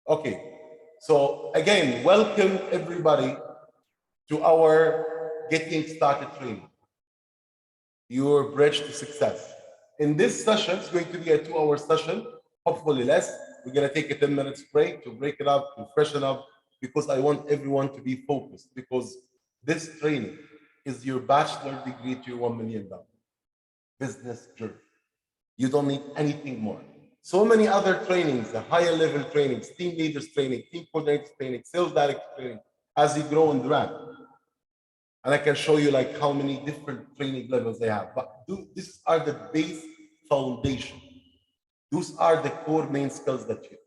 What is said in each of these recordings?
Okay, so again, welcome everybody to our Getting Started training, your bridge to success. In this session, it's going to be a 2-hour session, hopefully less. We're going to take a 10 minutes break to break it up, to freshen up, because I want everyone to be focused, because this training is your bachelor degree to your $1 million business journey. You don't need anything more. So many other trainings, the higher level trainings, team leaders training, team coordinators training, sales director training, as you grow in the rank. And I can show you like how many different training levels they have. But these are the base foundation. Those are the core main skills that you.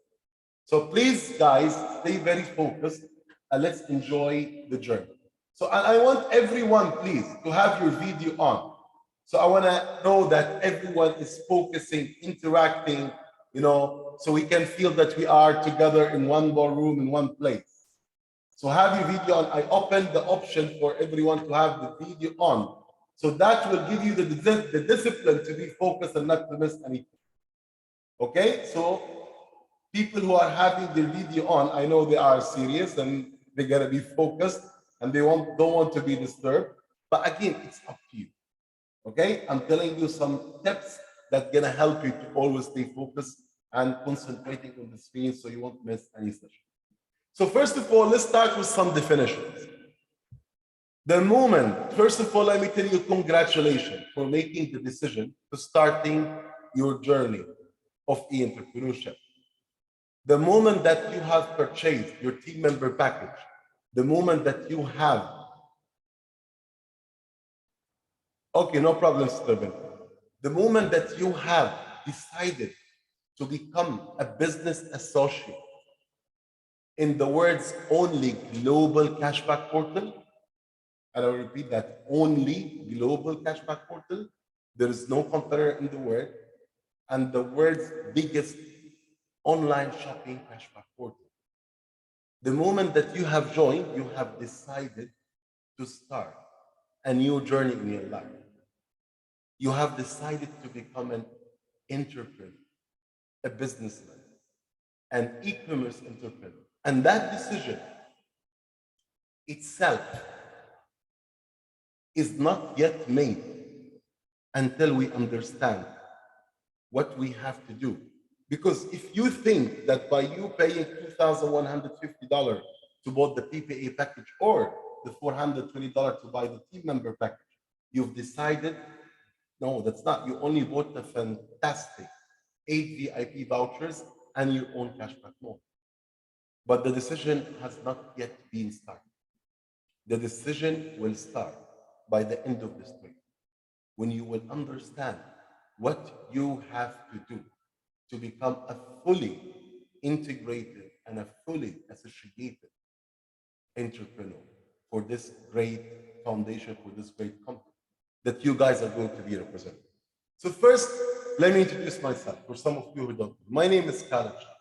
So please, guys, stay very focused and let's enjoy the journey. So I want everyone, please, to have your video on. So I want to know that everyone is focusing, interacting, so we can feel that we are together in one ballroom in one place. So have your video on. I opened the option for everyone to have the video on. So that will give you the discipline to be focused and not to miss anything. Okay, so people who are having their video on, I know they are serious and they're gonna be focused and they don't want to be disturbed. But again, it's up to you. Okay, I'm telling you some tips that gonna help you to always stay focused and concentrating on the screen so you won't miss any session. So first of all, let's start with some definitions. The moment, first of all, let me tell you congratulations for making the decision to starting your journey of e-entrepreneurship. The moment that you have purchased your team member package, the moment that you have, okay, no problem, Steven. The moment that you have decided to become a business associate, in the words only global cashback portal, and I'll repeat that, only global cashback portal, there is no competitor in the world, and the world's biggest online shopping cashback portal. The moment that you have joined, you have decided to start a new journey in your life. You have decided to become an entrepreneur, a businessman, an e-commerce entrepreneur. And that decision itself is not yet made until we understand what we have to do. Because if you think that by you paying $2,150 to buy the PPA package or the $420 to buy the team member package, you've decided, no, that's not. You only bought the fantastic 8 VIP vouchers and your own cashback mode. But the decision has not yet been started. The decision will start by the end of this week, when you will understand what you have to do to become a fully integrated and a fully associated entrepreneur for this great foundation, for this great company that you guys are going to be representing. So first, let me introduce myself for some of you who don't know. My name is Khaled Shah.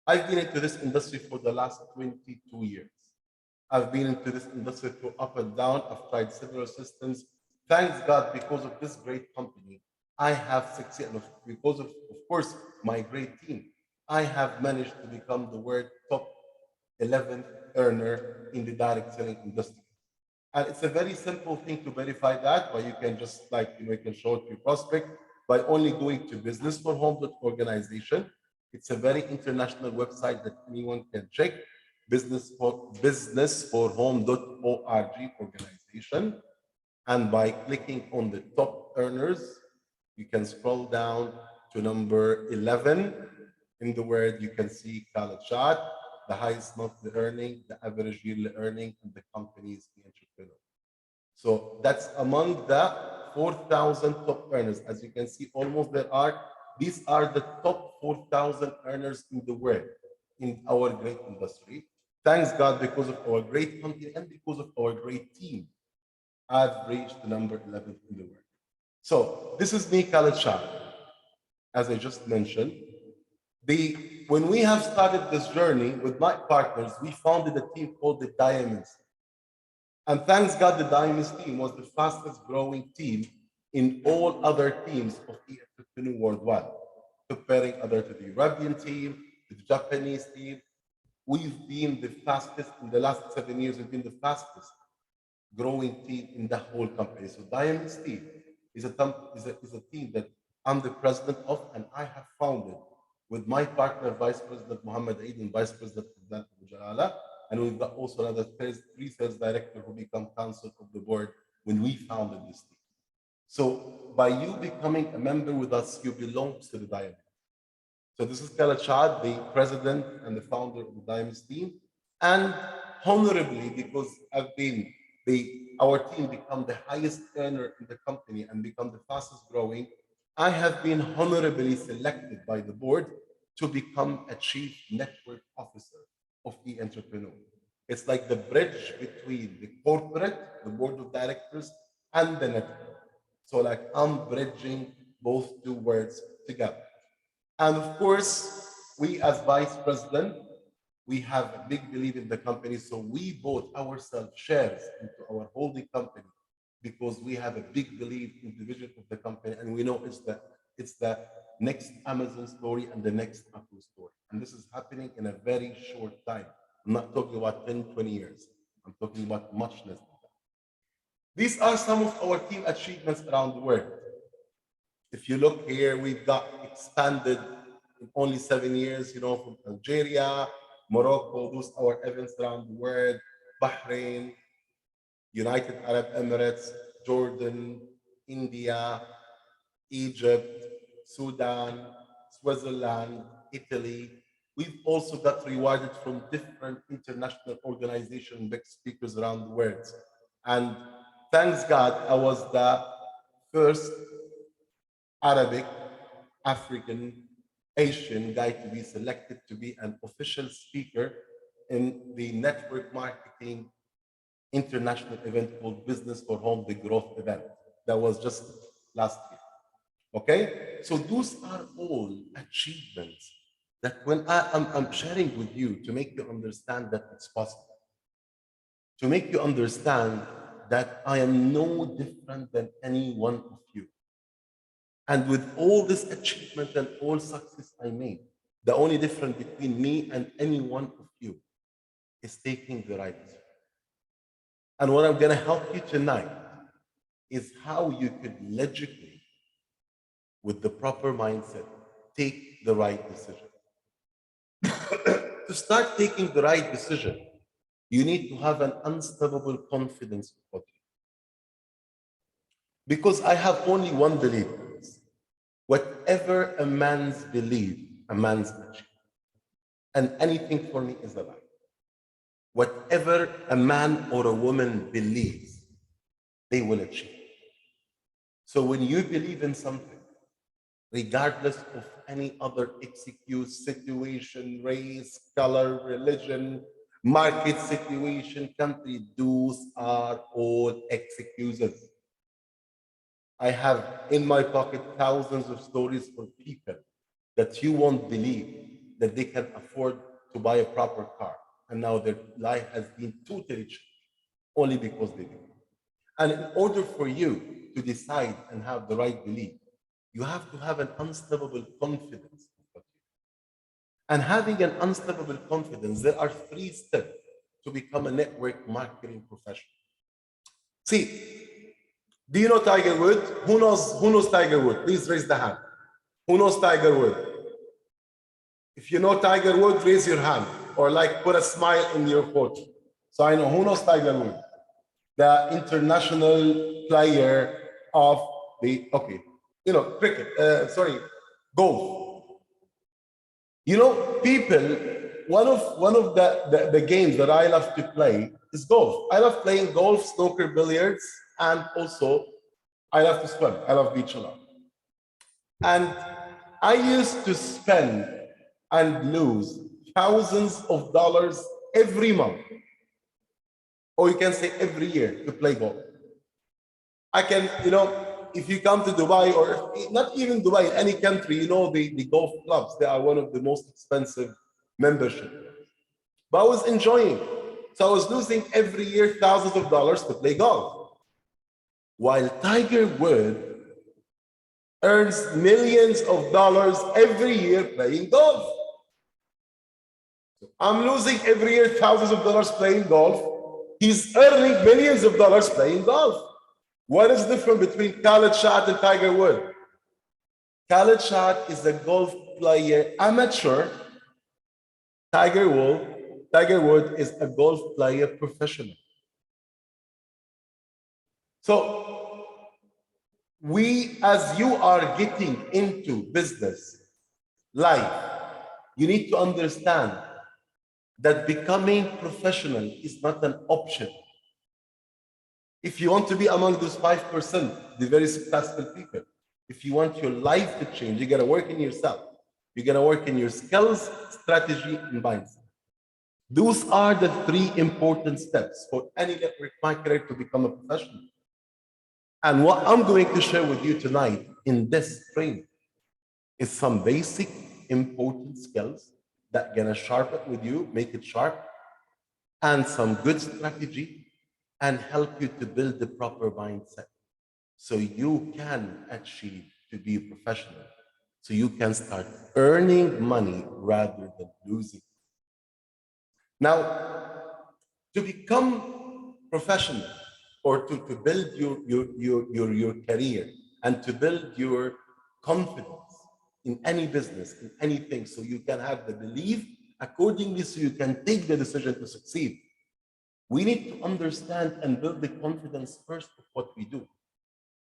I've been into this industry for the last 22 years. I've been into this industry through up and down. I've tried several systems. Thanks God, because of this great company, I have succeeded. Because of course, my great team, I have managed to become the world top 11th earner in the direct selling industry. And it's a very simple thing to verify that, but you can just you can show it to your prospect by only going to businessforhome.organization. It's a very international website that anyone can check. Businessforhome.org organization. And by clicking on the top earners, you can scroll down to number 11. In the word, you can see Khaled Shah, the highest monthly earning, the average yearly earning, and the company's entrepreneur. So that's among the 4,000 top earners. As you can see, these are the top 4,000 earners in the world in our great industry. Thanks God, because of our great company and because of our great team, I've reached the number 11 in the world. So this is me, Khaled Shah. As I just mentioned, when we have started this journey with my partners, we founded a team called the Diamonds. And thanks God, the Diamonds team was the fastest growing team in all other teams of e-entrepreneur worldwide, comparing other to the European team, to the Japanese team, We've been the fastest in the last 7 years. We've been the fastest growing team in the whole company. So Diamonds team is a team that I'm the president of, and I have founded with my partner, Vice President Mohammed Eid, and Vice President Abu Jalala. And we've got also another three sales director who become council of the board when we founded this team. So by you becoming a member with us, you belong to the Diamond. So this is Khaled Shad, the president and the founder of the Diamonds team. And honorably, because our team become the highest earner in the company and become the fastest growing, I have been honorably selected by the board to become a chief network officer of e-entrepreneur. It's like the bridge between the corporate, the board of directors, and the network. So like I'm bridging both two words together. And of course, we as vice president, we have a big belief in the company. So we bought ourselves shares into our holding company because we have a big belief in the vision of the company. And we know it's the next Amazon story and the next Apple story. And this is happening in a very short time. I'm not talking about 10, 20 years. I'm talking about much less than that. These are some of our team achievements around the world. If you look here, we've got expanded in only 7 years, from Algeria, Morocco, those are our events around the world, Bahrain, United Arab Emirates, Jordan, India, Egypt, Sudan, Switzerland, Italy. We've also got rewarded from different international organizations, big speakers around the world. And thanks God, I was the first Arabic, African, Asian guy to be selected to be an official speaker in the network marketing international event called Business for Home, the growth event. That was just last year. Okay? So those are all achievements that when I'm sharing with you to make you understand that it's possible. To make you understand that I am no different than any one of you. And with all this achievement and all success I made, the only difference between me and any one of you is taking the right decision. And what I'm going to help you tonight is how you could logically, with the proper mindset, take the right decision. To start taking the right decision, you need to have an unstoppable confidence in what you do. Because I have only one belief. Whatever a man's belief, a man's achieve. And anything for me is a lie. Whatever a man or a woman believes, they will achieve. So when you believe in something, regardless of any other excuse, situation, race, color, religion, market situation, country, those are all excuses. I have in my pocket thousands of stories for people that you won't believe that they can afford to buy a proper car. And now their life has been totally changed only because they do. And in order for you to decide and have the right belief, you have to have an unstoppable confidence. And having an unstoppable confidence, there are 3 steps to become a network marketing professional. See, do you know Tiger Woods? Who knows Tiger Woods? Please raise the hand. Who knows Tiger Woods? If you know Tiger Woods, raise your hand or like put a smile in your photo. So I know who knows Tiger Woods, the international player of the cricket. Golf. People. One of the games that I love to play is golf. I love playing golf, snooker, billiards, and also I love to swim. I love beach a lot. And I used to spend and lose thousands of dollars every month, or you can say every year, to play golf. I can, if you come to Dubai, or not even Dubai, in any country, the golf clubs, they are one of the most expensive membership. But I was enjoying it. So I was losing every year thousands of dollars to play golf. While Tiger Woods earns millions of dollars every year playing golf. I'm losing every year thousands of dollars playing golf. He's earning millions of dollars playing golf. What is different between Khaled Shah and Tiger Woods? Khaled Shah is a golf player, amateur. Tiger Woods is a golf player professional. So we, as you are getting into business life, you need to understand that becoming professional is not an option. If you want to be among those 5%, the very successful people, if you want your life to change, you gotta work in yourself. You gotta work in your skills, strategy, and mindset. Those are the 3 important steps for any network marketer to become a professional. And what I'm going to share with you tonight in this training is some basic important skills that gonna sharpen with you, make it sharp, and some good strategy, and help you to build the proper mindset so you can achieve to be a professional, so you can start earning money rather than losing. Now, to become professional or to build your career and to build your confidence in any business, in anything, so you can have the belief accordingly, so you can take the decision to succeed. We need to understand and build the confidence first of what we do.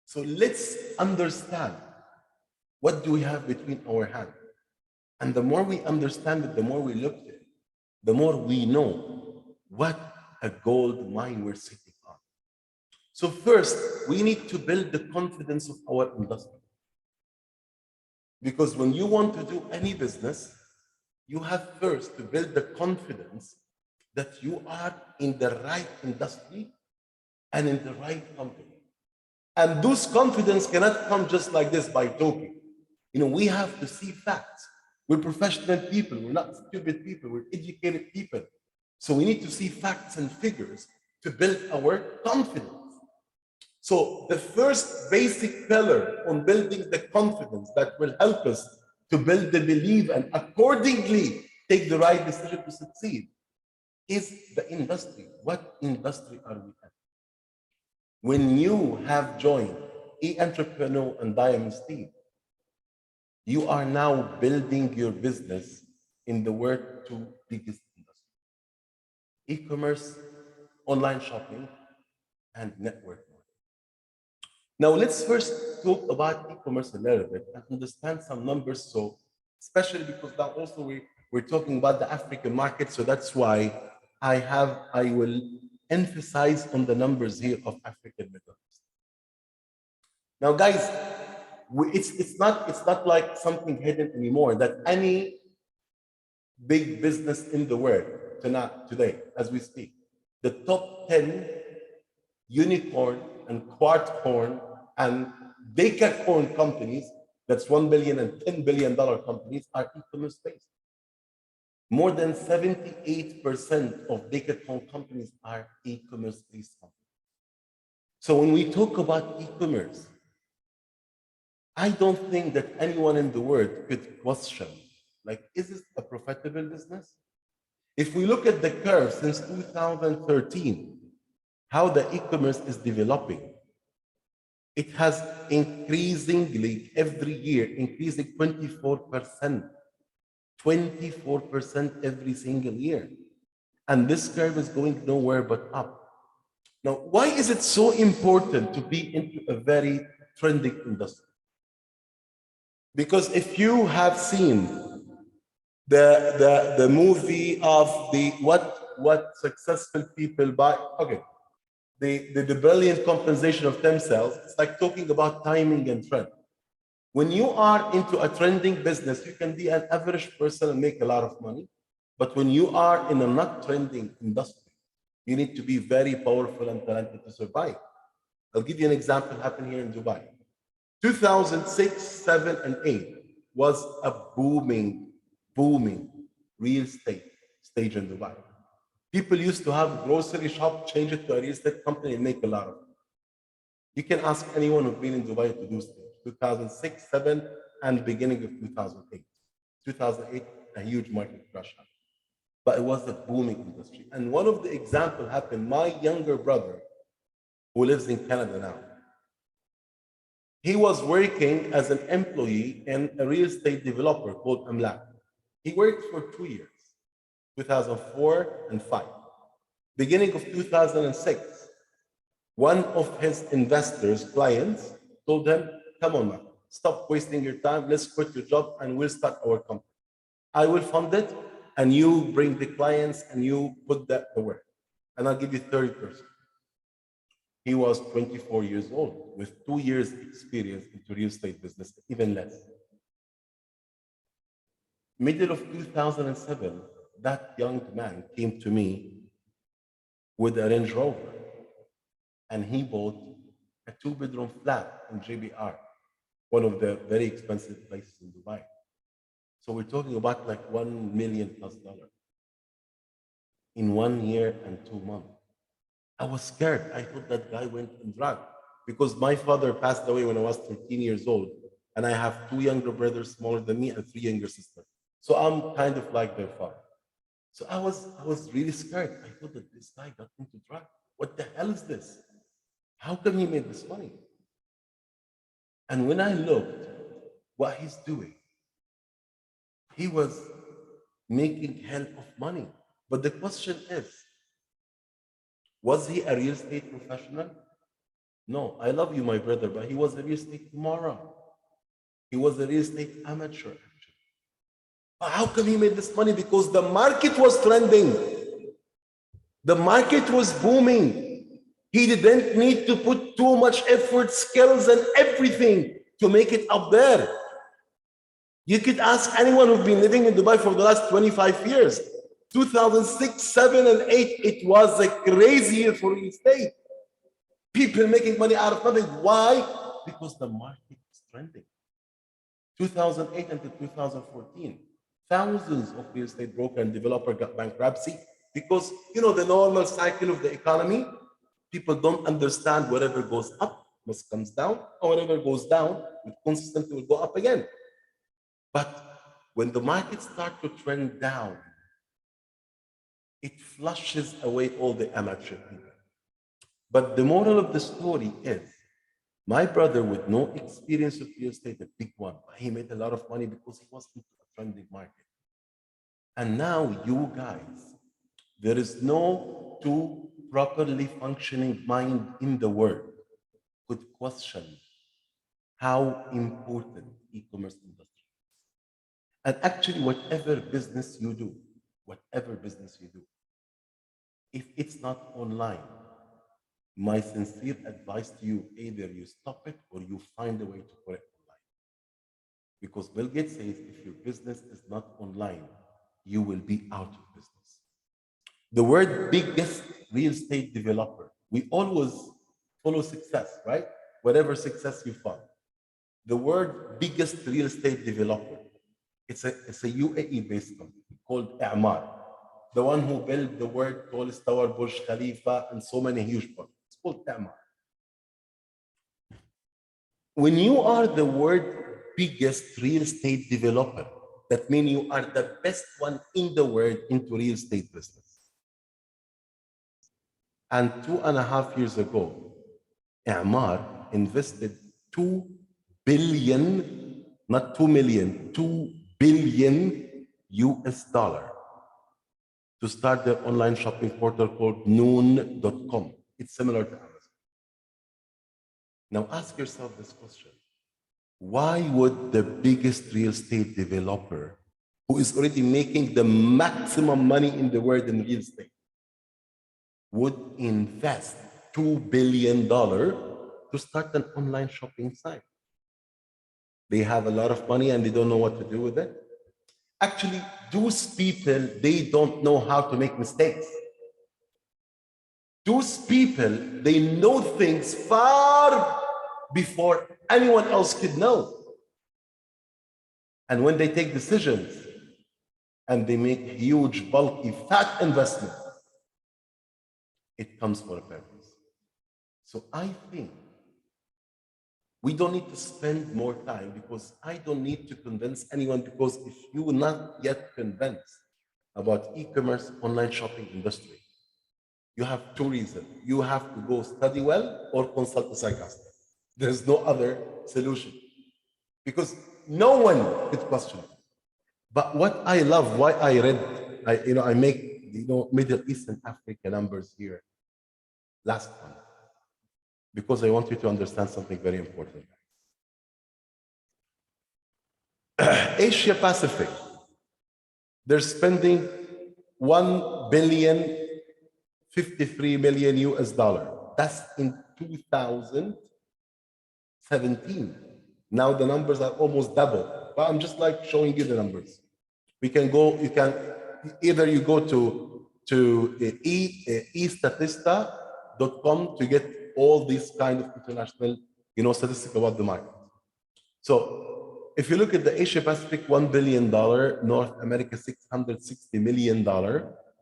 So let's understand what do we have between our hands. And the more we understand it, the more we look at it, the more we know what a gold mine we're sitting on. So first, we need to build the confidence of our industry. Because when you want to do any business, you have first to build the confidence that you are in the right industry and in the right company. And those confidence cannot come just like this by talking. We have to see facts. We're professional people. We're not stupid people. We're educated people. So we need to see facts and figures to build our confidence. So the first basic pillar on building the confidence that will help us to build the belief and accordingly take the right decision to succeed is the industry. What industry are we in? When you have joined E-Entrepreneur and Diamond Steve, you are now building your business in the world 2 biggest industries: e-commerce, online shopping, and network marketing. Now let's first talk about e-commerce a little bit and understand some numbers. So especially because now also we're talking about the African market, so that's why I will emphasize on the numbers here of African Middle East. Now, guys, it's not like something hidden anymore that any big business in the world today, as we speak, the top 10 unicorn and quartcorn and decacorn companies, that's $1 billion and $10 billion companies, are e-commerce based. More than 78% of decacorn companies are e-commerce based companies. So when we talk about e-commerce, I don't think that anyone in the world could question, like, is this a profitable business? If we look at the curve since 2013, how the e-commerce is developing, it has increasingly every year, increasing 24%, 24% every single year. And this curve is going nowhere but up. Now, why is it so important to be into a very trending industry? Because if you have seen the movie of the what successful people buy, okay, the brilliant compensation of themselves, it's like talking about timing and trend. When you are into a trending business, you can be an average person and make a lot of money. But when you are in a not trending industry, you need to be very powerful and talented to survive. I'll give you an example happened here in Dubai. 2006, 7, and 8 was a booming real estate stage in Dubai. People used to have a grocery shop, change it to a real estate company, and make a lot of it. You can ask anyone who's been in Dubai to do stage. 2006, 7, and beginning of 2008. 2008, a huge market crash happened. but it was a booming industry. And one of the examples happened, my younger brother, who lives in Canada now, he was working as an employee in a real estate developer called Amlak. He worked for 2 years, 2004 and 5. Beginning of 2006, one of his investors, clients, told him, come on, man, stop wasting your time. Let's quit your job and we'll start our company. I will fund it and you bring the clients and you put that to work. And I'll give you 30%. He was 24 years old with 2 years experience into real estate business, even less. Middle of 2007, that young man came to me with a Range Rover and he bought a 2-bedroom flat in JBR, one of the very expensive places in Dubai. So we're talking about like $1 million+ in 1 year and 2 months. I was scared. I thought that guy went and drugged because my father passed away when I was 13 years old, and I have 2 younger brothers smaller than me and 3 younger sisters. So I'm kind of like their father. So I was really scared. I thought that this guy got into drugs. What the hell is this? How come he made this money? And when I looked what he's doing, he was making hell of money. But the question is, was he a real estate professional? No, I love you, my brother, but he was a real estate moron. He was a real estate amateur, actually. But how come he made this money? Because the market was trending. The market was booming. He didn't need to put too much effort, skills, and everything to make it up there. You could ask anyone who's been living in Dubai for the last 25 years. 2006, 7, and 8, it was a crazy year for real estate. People making money out of nothing. Why? Because the market is trending. 2008 until 2014, thousands of real estate broker and developer got bankruptcy because, you know, the normal cycle of the economy, people don't understand whatever goes up must comes down, or whatever goes down, it consistently will go up again. But when the market starts to trend down, it flushes away all the amateur people. But the moral of the story is, my brother with no experience of real estate, a big one, he made a lot of money because he was into a trending market. And now you guys, there is no two properly functioning mind in the world could question how important e-commerce industry is. And actually, whatever business you do, if it's not online, my sincere advice to you, either you stop it or you find a way to put it online. Because Bill Gates says if your business is not online, you will be out of business. The word biggest real estate developer, we always follow success, right? Whatever success you find. The word biggest real estate developer, it's a UAE based company called A'mar, the one who built the world tallest tower, Burj Khalifa, and so many huge projects. It's called A'mar. When you are the world biggest real estate developer, that means you are the best one in the world into real estate business. And 2.5 years ago, A'mar invested 2 billion, not 2 million, 2 billion US dollar to start their online shopping portal called Noon.com. It's similar to Amazon. Now ask yourself this question. Why would the biggest real estate developer, who is already making the maximum money in the world in real estate, would invest $2 billion to start an online shopping site? They have a lot of money and they don't know what to do with it. Actually, those people, they don't know how to make mistakes. Those people, they know things far before anyone else could know. And when they take decisions and they make huge, bulky, fat investments, it comes for a purpose. So I think we don't need to spend more time, because I don't need to convince anyone, because if you are not yet convinced, about e-commerce, online shopping industry, you have two reasons. You have to go study well or consult a psychiatrist. There's no other solution because no one could question it. But what I love, why I read, I make Middle East and Africa numbers here last one because I want you to understand something very important. Asia Pacific, they're spending 1,053 million US dollar. That's in 2017. Now the numbers are almost double. But I'm just like showing you the numbers. We can go, you can either you go to estatista.com to get all these kind of international statistics about the market. So if you look at the Asia Pacific, $1 billion, North America, $660 million.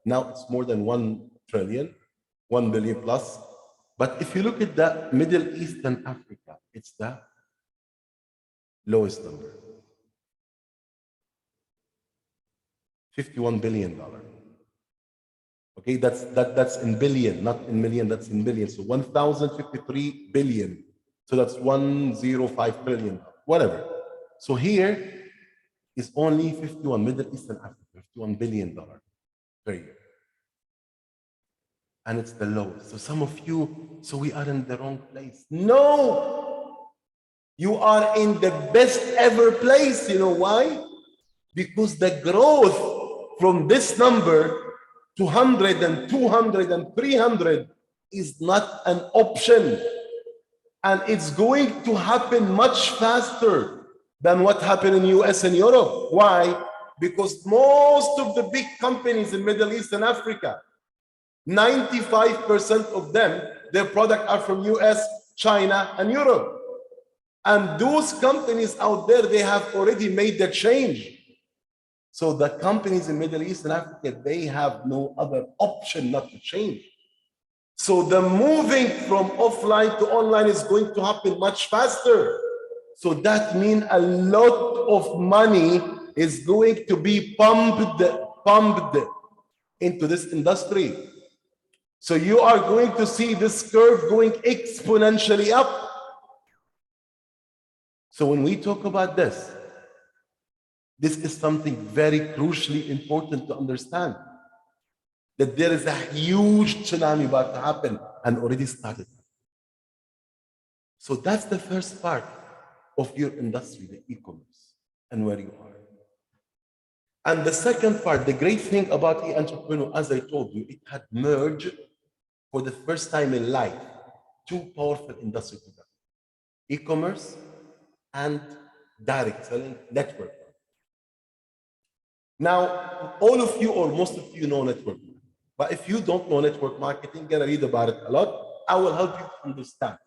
Now it's more than 1 trillion, 1 billion plus. But if you look at the Middle East and Africa, it's the lowest number. $51 billion. Okay, that's in billion, not in million, that's in billion. So 1,053 billion. So that's 105 trillion, whatever. So here is only 51, Middle East and Africa, $51 billion per year. And it's the lowest. So some of you, so we are in the wrong place. No! You are in the best ever place. You know why? Because the growth from this number, 200 and 200 and 300, is not an option. And it's going to happen much faster than what happened in US and Europe. Why? Because most of the big companies in Middle East and Africa, 95% of them, their products are from US, China, and Europe. And those companies out there, they have already made the change. So the companies in Middle East and Africa, they have no other option not to change. So the moving from offline to online is going to happen much faster. So that means a lot of money is going to be pumped into this industry. So you are going to see this curve going exponentially up. So when we talk about this is something very crucially important to understand, that there is a huge tsunami about to happen and already started. So that's the first part of your industry, the e-commerce, and where you are. And the second part, the great thing about e-entrepreneur, as I told you, it had merged for the first time in life two powerful industries together: e-commerce and direct selling, network. Now, all of you or most of you know network marketing. But if you don't know network marketing, gonna read about it a lot. I will help you to understand.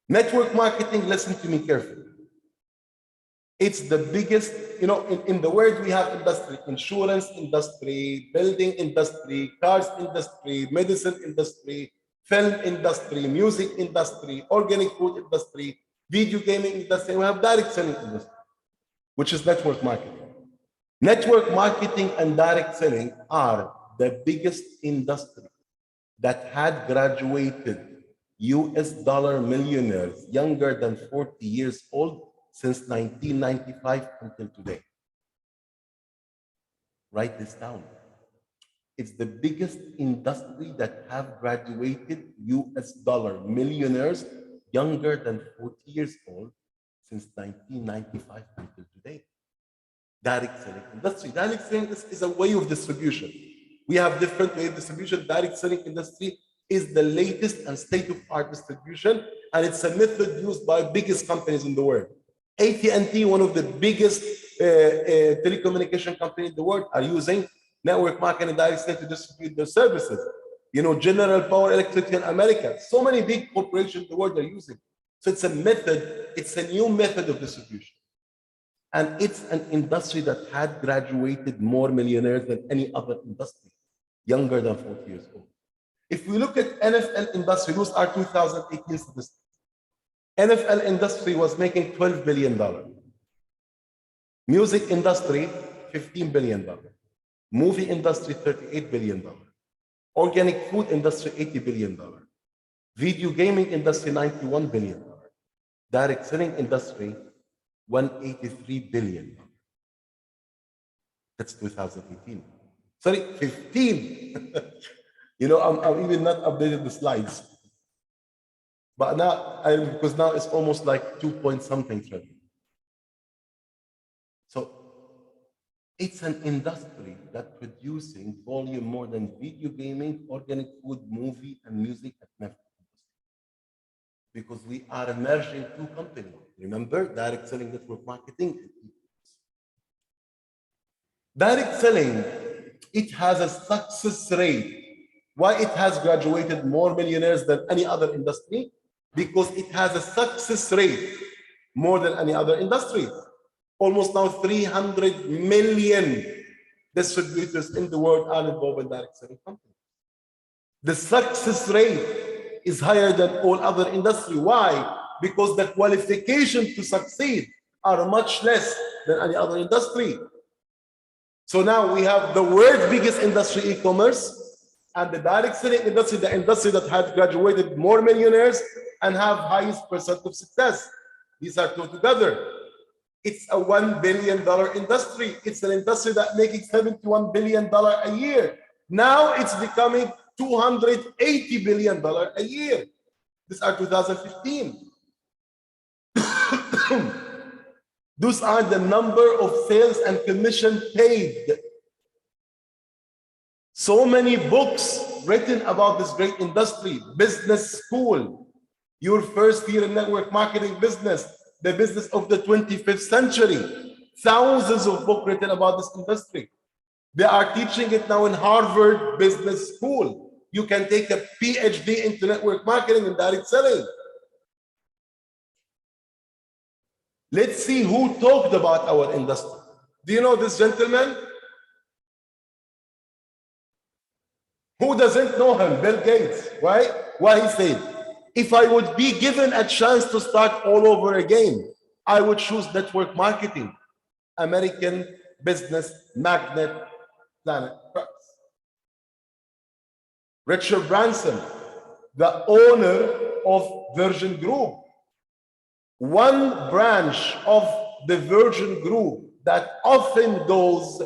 Network marketing, listen to me carefully. It's the biggest, in the world we have industry: insurance industry, building industry, cars industry, medicine industry, film industry, music industry, organic food industry, video gaming industry. We have direct selling industry, which is network marketing. Network marketing and direct selling are the biggest industry that had graduated US dollar millionaires younger than 40 years old since 1995 until today. Write this down. It's the biggest industry that have graduated US dollar millionaires younger than 40 years old since 1995 until today. Direct selling industry. Direct selling is a way of distribution. We have different way of distribution. Direct selling industry is the latest and state-of-art distribution, and it's a method used by biggest companies in the world. AT&T, one of the biggest telecommunication companies in the world, are using network marketing and direct selling to distribute their services. General Power Electric in America. So many big corporations in the world are using. So it's a method, it's a new method of distribution. And it's an industry that had graduated more millionaires than any other industry, younger than 40 years old. If we look at NFL industry, those are 2018 statistics. NFL industry was making $12 billion. Music industry, $15 billion. movie industry $38 billion, organic food industry $80 billion, video gaming industry $91 billion, direct selling industry $183 billion. That's 2018. Sorry, 15. You know, I'm even not updated the slides. But now, because now it's almost like 2 point something trillion. So it's an industry that producing volume more than video gaming, organic food, movie, and music at Netflix. Because we are merging two companies. Remember, direct selling, network marketing. Direct selling, it has a success rate. Why it has graduated more millionaires than any other industry? Because it has a success rate more than any other industry. Almost now 300 million distributors in the world are involved in direct selling companies. The success rate is higher than all other industry. Why? Because the qualification to succeed are much less than any other industry. So now we have the world's biggest industry, e-commerce, and the direct selling industry, the industry that has graduated more millionaires and have highest percent of success. These are two together. It's a $1 billion industry. It's an industry that making $71 billion a year. Now it's becoming $280 billion a year. These are 2015. Those are the number of sales and commission paid. So many books written about this great industry. Business school, your first year in network marketing business, the business of the 25th century. Thousands of books written about this industry. They are teaching it now in Harvard Business School. You can take a PhD into network marketing and direct selling. Let's see who talked about our industry. Do you know this gentleman? Who doesn't know him? Bill Gates, right? Why he said, if I would be given a chance to start all over again, I would choose network marketing, American business magnet, planet Earth. Richard Branson, the owner of Virgin Group. One branch of the Virgin Group that often goes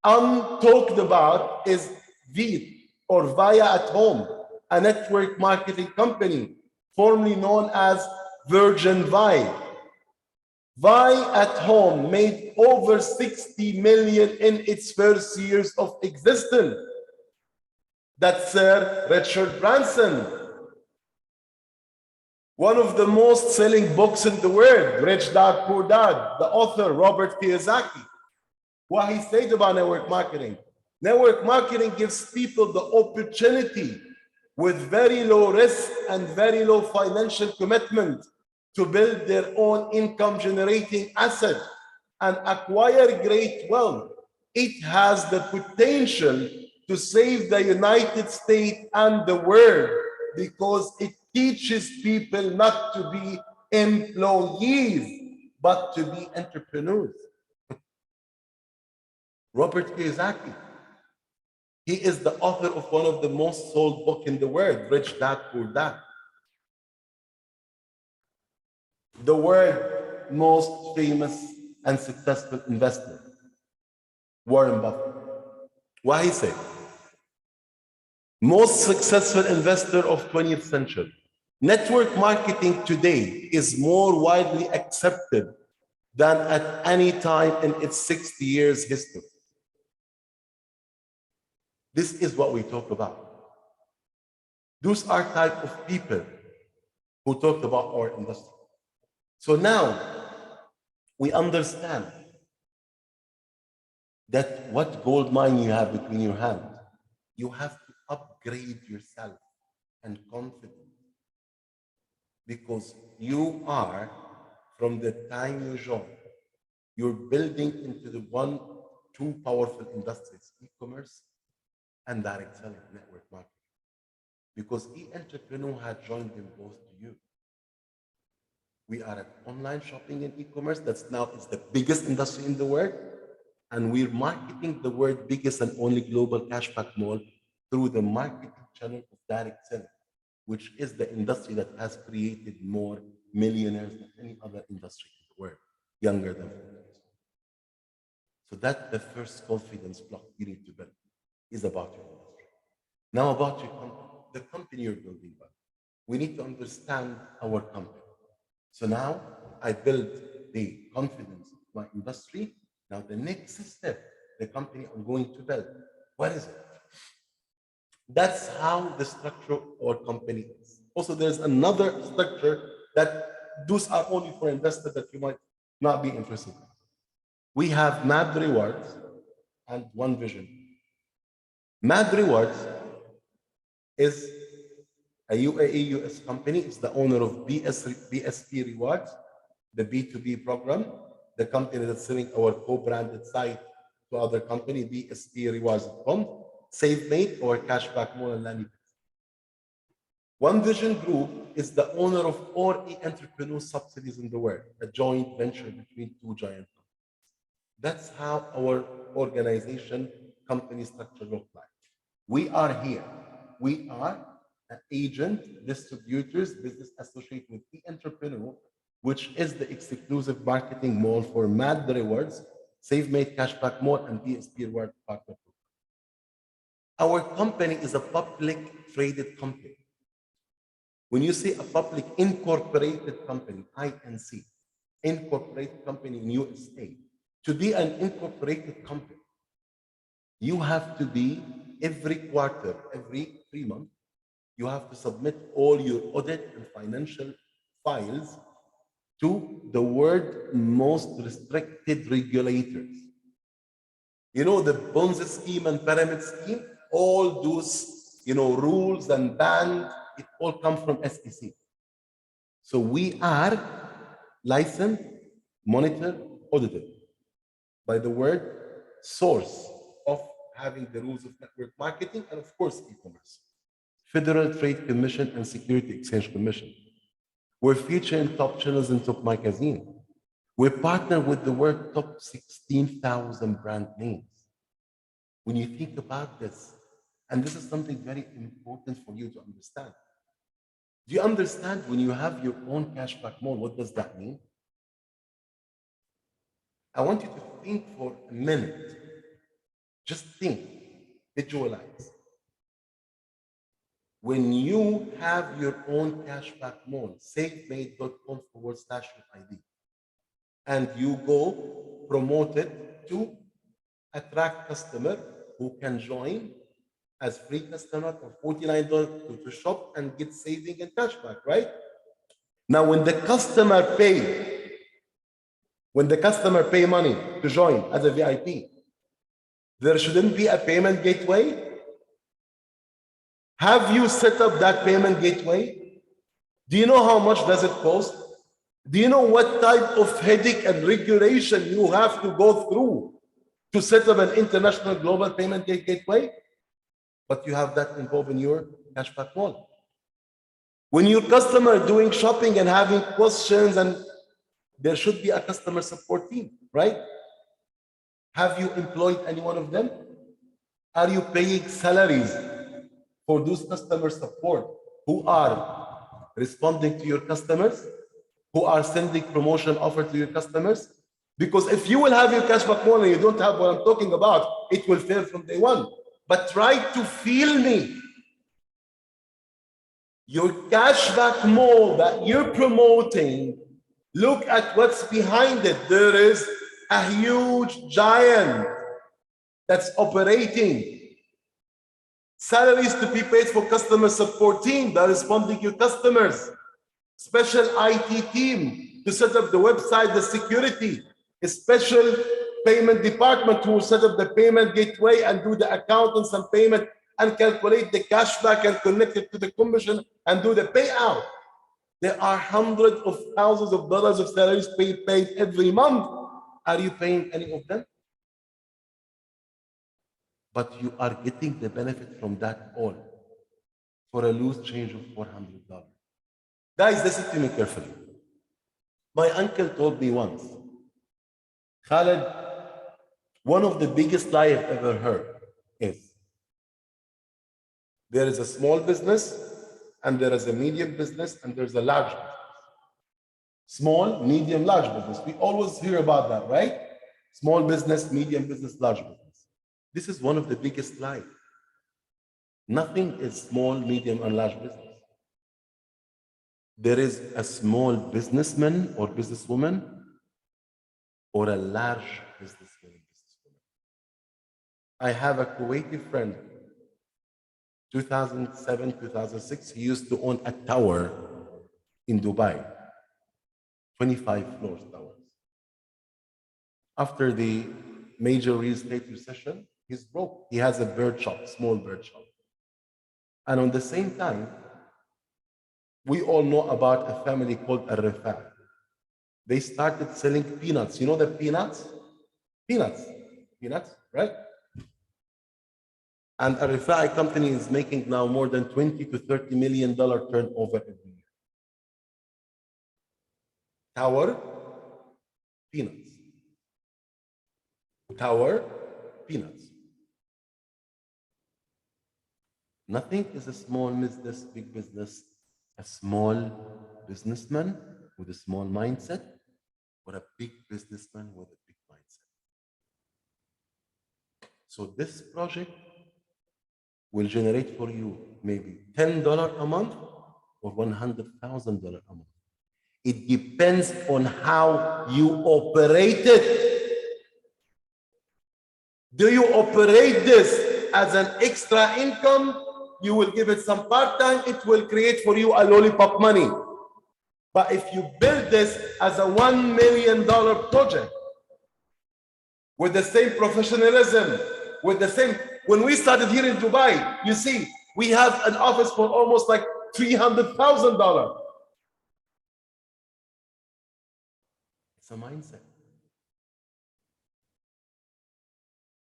untalked about is Veet, or Via at Home, a network marketing company formerly known as Virgin Vi. Vi at Home made over 60 million in its first years of existence. That's Sir Richard Branson. One of the most selling books in the world, Rich Dad Poor Dad, the author Robert Kiyosaki. What he said about network marketing. Network marketing gives people the opportunity with very low risk and very low financial commitment to build their own income generating asset and acquire great wealth. It has the potential to save the United States and the world because it teaches people not to be employees, but to be entrepreneurs. Robert Kiyosaki. He is the author of one of the most sold books in the world, Rich Dad Poor Dad. The world's most famous and successful investor, Warren Buffett. What he said? Most successful investor of 20th century. Network marketing today is more widely accepted than at any time in its 60 years history. This is what we talk about. Those are type of people who talked about our industry. So now we understand that what gold mine you have between your hands, you have to upgrade yourself and confidence. Because you are, from the time you join, you're building into the two powerful industries, e-commerce and direct selling, network marketing. Because e-entrepreneur had joined them both to you. We are at online shopping and e-commerce. That's now is the biggest industry in the world. And we're marketing the word biggest and only global cashback mall through the marketing channel of direct selling, which is the industry that has created more millionaires than any other industry in the world, younger than 40 years old. So that's the first confidence block you need to build is about your industry. Now about your company, the company you're building about. We need to understand our company. So now I build the confidence of my industry. Now the next step, the company I'm going to build, what is it? That's how the structure of our company is. Also, there's another structure that those are only for investors that you might not be interested in. We have Mad Rewards and One Vision. Mad Rewards is a UAE US company. It's the owner of BSP Rewards, the B2B program, the company that's selling our co-branded site to other company, bsprewards.com, SafeMate or Cashback Mall and Landing. One Vision Group is the owner of all e-entrepreneur subsidies in the world, a joint venture between two giant companies. That's how our organization company structure looks like. We are here. We are an agent, distributors, business associate with e-entrepreneur, which is the exclusive marketing mall for Mad Rewards, SafeMate Cashback Mall, and BSP Reward Partner Program. Our company is a public traded company. When you say a public incorporated company, INC, incorporated company in USA, to be an incorporated company, you have to be every quarter, every 3 months, you have to submit all your audit and financial files to the world's most restricted regulators. You know, the Ponzi scheme and pyramid scheme, all those, rules and bans, it all comes from SEC. So we are licensed, monitored, audited by the word source of having the rules of network marketing and of course e-commerce. Federal Trade Commission and Security Exchange Commission. We're featured in top channels and top magazine. We partner with the world top 16,000 brand names. When you think about this, and this is something very important for you to understand. Do you understand when you have your own cashback mall, what does that mean? I want you to think for a minute. Just think, visualize. When you have your own cashback mall, safemate.com/ID, and you go promote it to attract customer who can join as free customer for $49 to shop and get saving and cashback, right? Now, when the customer pay money to join as a VIP, there shouldn't be a payment gateway. Have you set up that payment gateway? Do you know how much does it cost? Do you know what type of headache and regulation you have to go through to set up an international global payment gateway? But you have that involved in your cashback mall. When your customer doing shopping and having questions, and there should be a customer support team, right? Have you employed any one of them? Are you paying salaries for those customer support who are responding to your customers, who are sending promotion offer to your customers? Because if you will have your cashback mall and you don't have what I'm talking about, it will fail from day one. But try to feel me. Your cashback mall that you're promoting, look at what's behind it. There is a huge giant that's operating. Salaries to be paid for customer support team that are responding to your customers. Special IT team to set up the website, the security. A special payment department who will set up the payment gateway and do the accountants and payment and calculate the cashback and connect it to the commission and do the payout. There are hundreds of thousands of dollars of salaries paid every month. Are you paying any of them? But you are getting the benefit from that all for a loose change of $400. Guys, listen to me carefully. My uncle told me once, Khaled, One of the biggest lies I've ever heard is there is a small business and there is a medium business and there's a large business. Small, medium, large business. We always hear about that, right? Small business, medium business, large business. This is one of the biggest lies. Nothing is small, medium, and large business. There is a small businessman or businesswoman or a large businessman and businesswoman. I have a Kuwaiti friend, 2007, 2006, he used to own a tower in Dubai, 25 floors towers. After the major real estate recession, he's broke. He has a bird shop, small bird shop. And on the same time, we all know about a family called Al-Rifa. They started selling peanuts. You know the peanuts? Peanuts, right? And a Rifai company is making now more than $20 to $30 million turnover every year. Tower, peanuts. Tower, peanuts. Nothing is a small business, big business. A small businessman with a small mindset or a big businessman with a big mindset. So this project will generate for you maybe $10 a month or $100,000 a month. It depends on how you operate it. Do you operate this as an extra income? You will give it some part-time, it will create for you a lollipop money. But if you build this as a $1 million project, with the same professionalism, with the same, when we started here in Dubai, you see, we have an office for almost like $300,000. It's a mindset.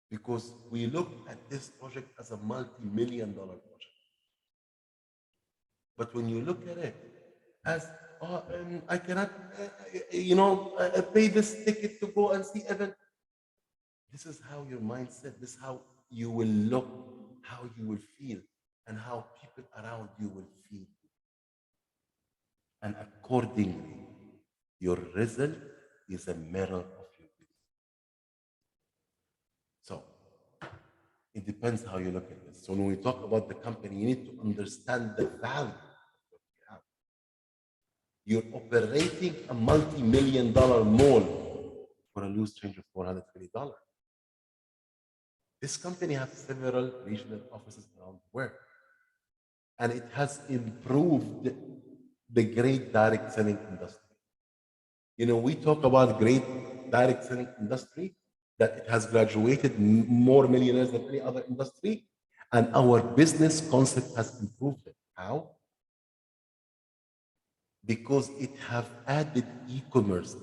Because we look at this project as a multi-million-dollar project. But when you look at it as, I cannot, pay this ticket to go and see event. This is how your mindset, this is how you will look, how you will feel, and how people around you will feel. And accordingly, your result is a mirror of your business. So it depends how you look at this. So when we talk about the company, you need to understand the value of what you have. You're operating a multi-million-dollar mall for a loose change of $420. This company has several regional offices around the world. And it has improved the great direct selling industry. You know, we talk about great direct selling industry, that it has graduated more millionaires than any other industry. And our business concept has improved it. How? Because it have added e-commerce.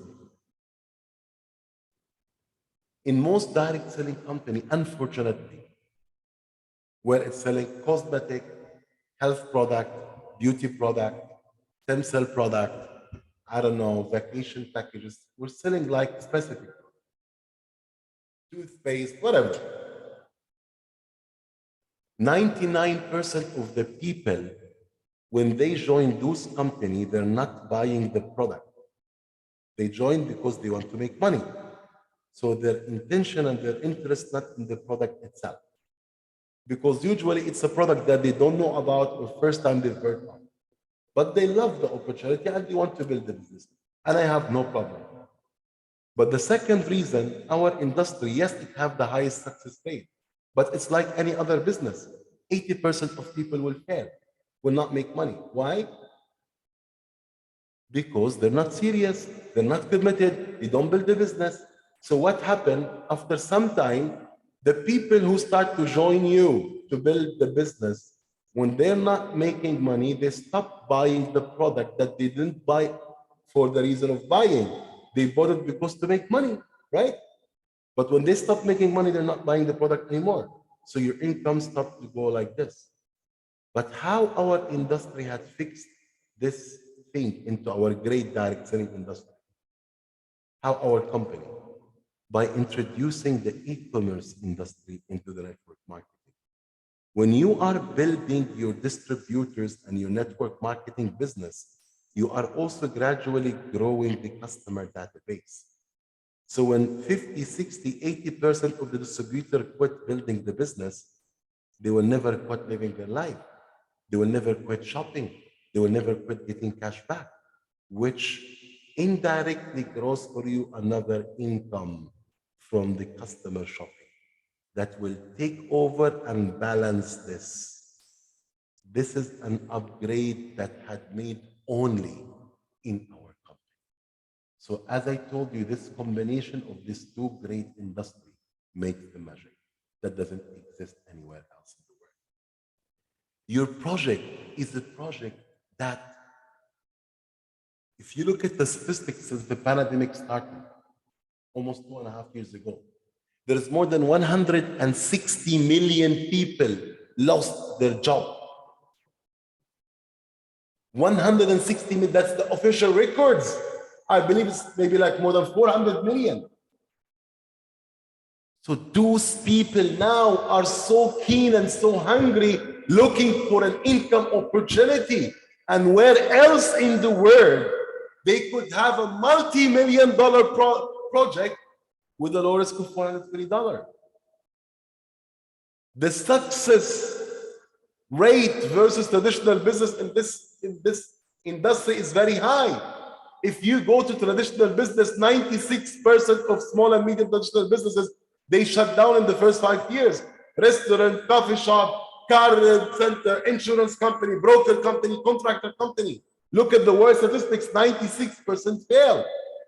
In most direct selling company, unfortunately, where it's selling cosmetic, health product, beauty product, stem cell product, I don't know, vacation packages, we're selling like specific toothpaste, whatever. 99% of the people, when they join those companies, they're not buying the product. They join because they want to make money. So their intention and their interest not in the product itself. Because usually it's a product that they don't know about or first time they've heard of. But they love the opportunity and they want to build the business. And I have no problem. But the second reason, our industry, yes, it have the highest success rate, but it's like any other business. 80% of people will fail, will not make money. Why? Because they're not serious, they're not committed, they don't build the business. So what happened after some time, the people who start to join you to build the business, when they're not making money, they stop buying the product that they didn't buy for the reason of buying. They bought it because to make money, right? But when they stop making money, they're not buying the product anymore. So your income stopped to go like this. But how our industry had fixed this thing into our great direct selling industry? How our company? by introducing the e-commerce industry into the network marketing. When you are building your distributors and your network marketing business, you are also gradually growing the customer database. So when 50, 60, 80% of the distributor quit building the business, they will never quit living their life. They will never quit shopping. They will never quit getting cash back, which indirectly grows for you another income from the customer shopping that will take over and balance this. This is an upgrade that had made only in our company. So as I told you, this combination of these two great industries makes the magic that doesn't exist anywhere else in the world. Your project is a project that, if you look at the statistics since the pandemic started, almost 2.5 years ago, there is more than 160 million people lost their job. 160 million, that's the official records. I believe it's maybe like more than 400 million. So those people now are so keen and so hungry, looking for an income opportunity. And where else in the world they could have a multi-million-dollar project with a low risk of $420. The success rate versus traditional business in this industry is very high. If you go to traditional business, 96% of small and medium traditional businesses, they shut down in the first 5 years. Restaurant, coffee shop, car center, insurance company, broker company, contractor company. Look at the world statistics, 96% fail.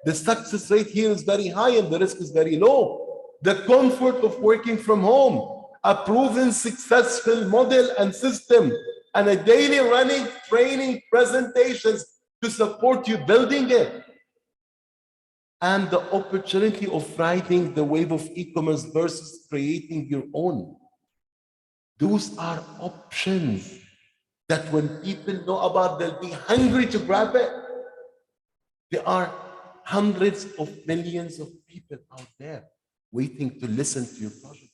The success rate here is very high and the risk is very low. The comfort of working from home, a proven successful model and system, and a daily running training presentations to support you building it. And the opportunity of riding the wave of e-commerce versus creating your own. Those are options that when people know about, they'll be hungry to grab it. There are hundreds of millions of people out there waiting to listen to your project.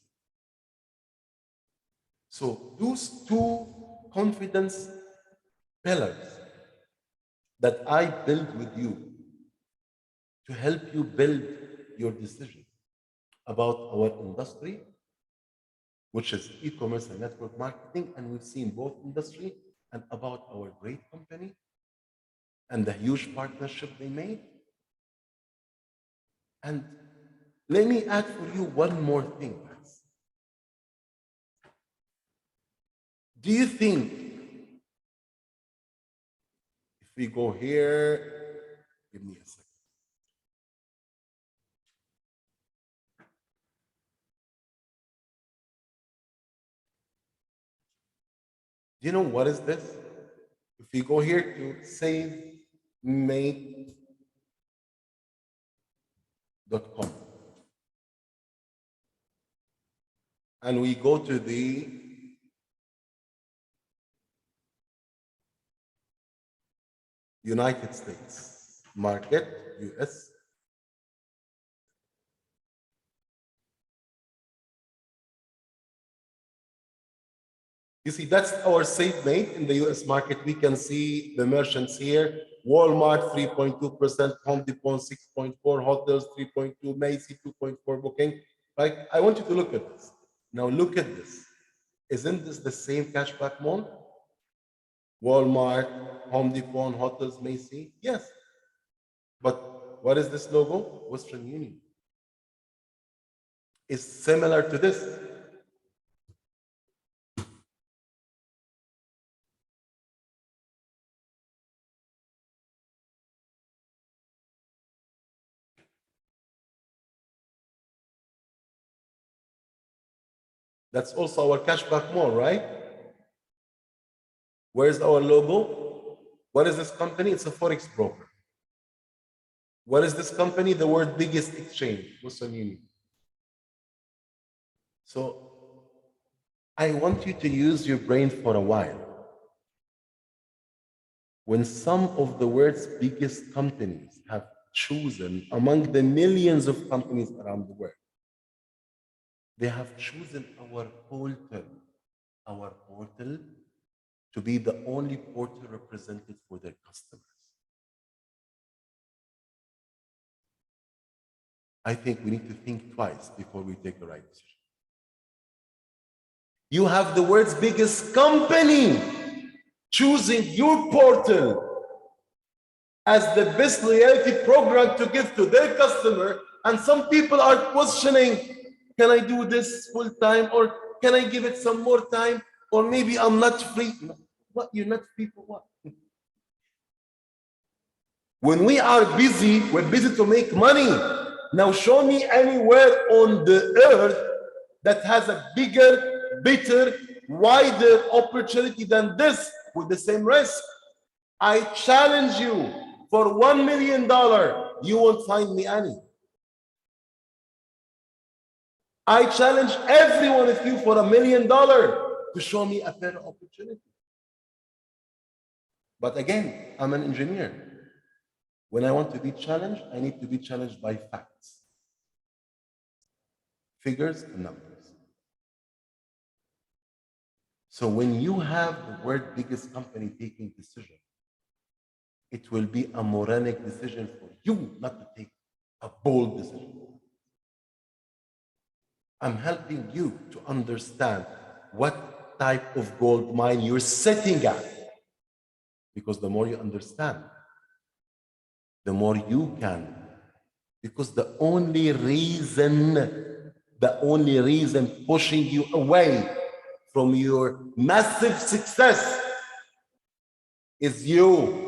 So those two confidence pillars that I build with you to help you build your decision about our industry, which is e-commerce and network marketing, and we've seen both industry, and about our great company and the huge partnership they made. And let me add for you one more thing, guys. Do you think if we go here, give me a second. Do you know what is this? If we go here to SaveMate.com and we go to the United States market, US. You see, that's our SaveMate in the US market. We can see the merchants here. Walmart 3.2%, Home Depot 6.4%, hotels 3.2%, Macy 2.4% booking. Right? I want you to look at this. Now look at this. Isn't this the same cashback mall? Walmart, Home Depot, hotels, Macy? Yes. But what is this logo? Western Union. It's similar to this. That's also our cashback mall, right? Where's our logo? What is this company? It's a Forex broker. What is this company? The world biggest exchange, Western Union. So I want you to use your brain for a while. When some of the world's biggest companies have chosen among the millions of companies around the world. They have chosen our portal to be the only portal represented for their customers. I think we need to think twice before we take the right decision. You have the world's biggest company choosing your portal as the best loyalty program to give to their customer, and some people are questioning, can I do this full time, or can I give it some more time, or maybe I'm not free. What, you're not free for what? When we are busy, we're busy to make money. Now show me anywhere on the earth that has a bigger, better, wider opportunity than this with the same risk. I challenge you, for $1 million, you won't find me any. I challenge every one of you for $1 million to show me a better opportunity. But again, I'm an engineer. When I want to be challenged, I need to be challenged by facts, figures, and numbers. So when you have the world's biggest company taking decision, it will be a moronic decision for you not to take a bold decision. I'm helping you to understand what type of gold mine you're sitting at. Because the more you understand, the more you can. Because the only reason pushing you away from your massive success is you.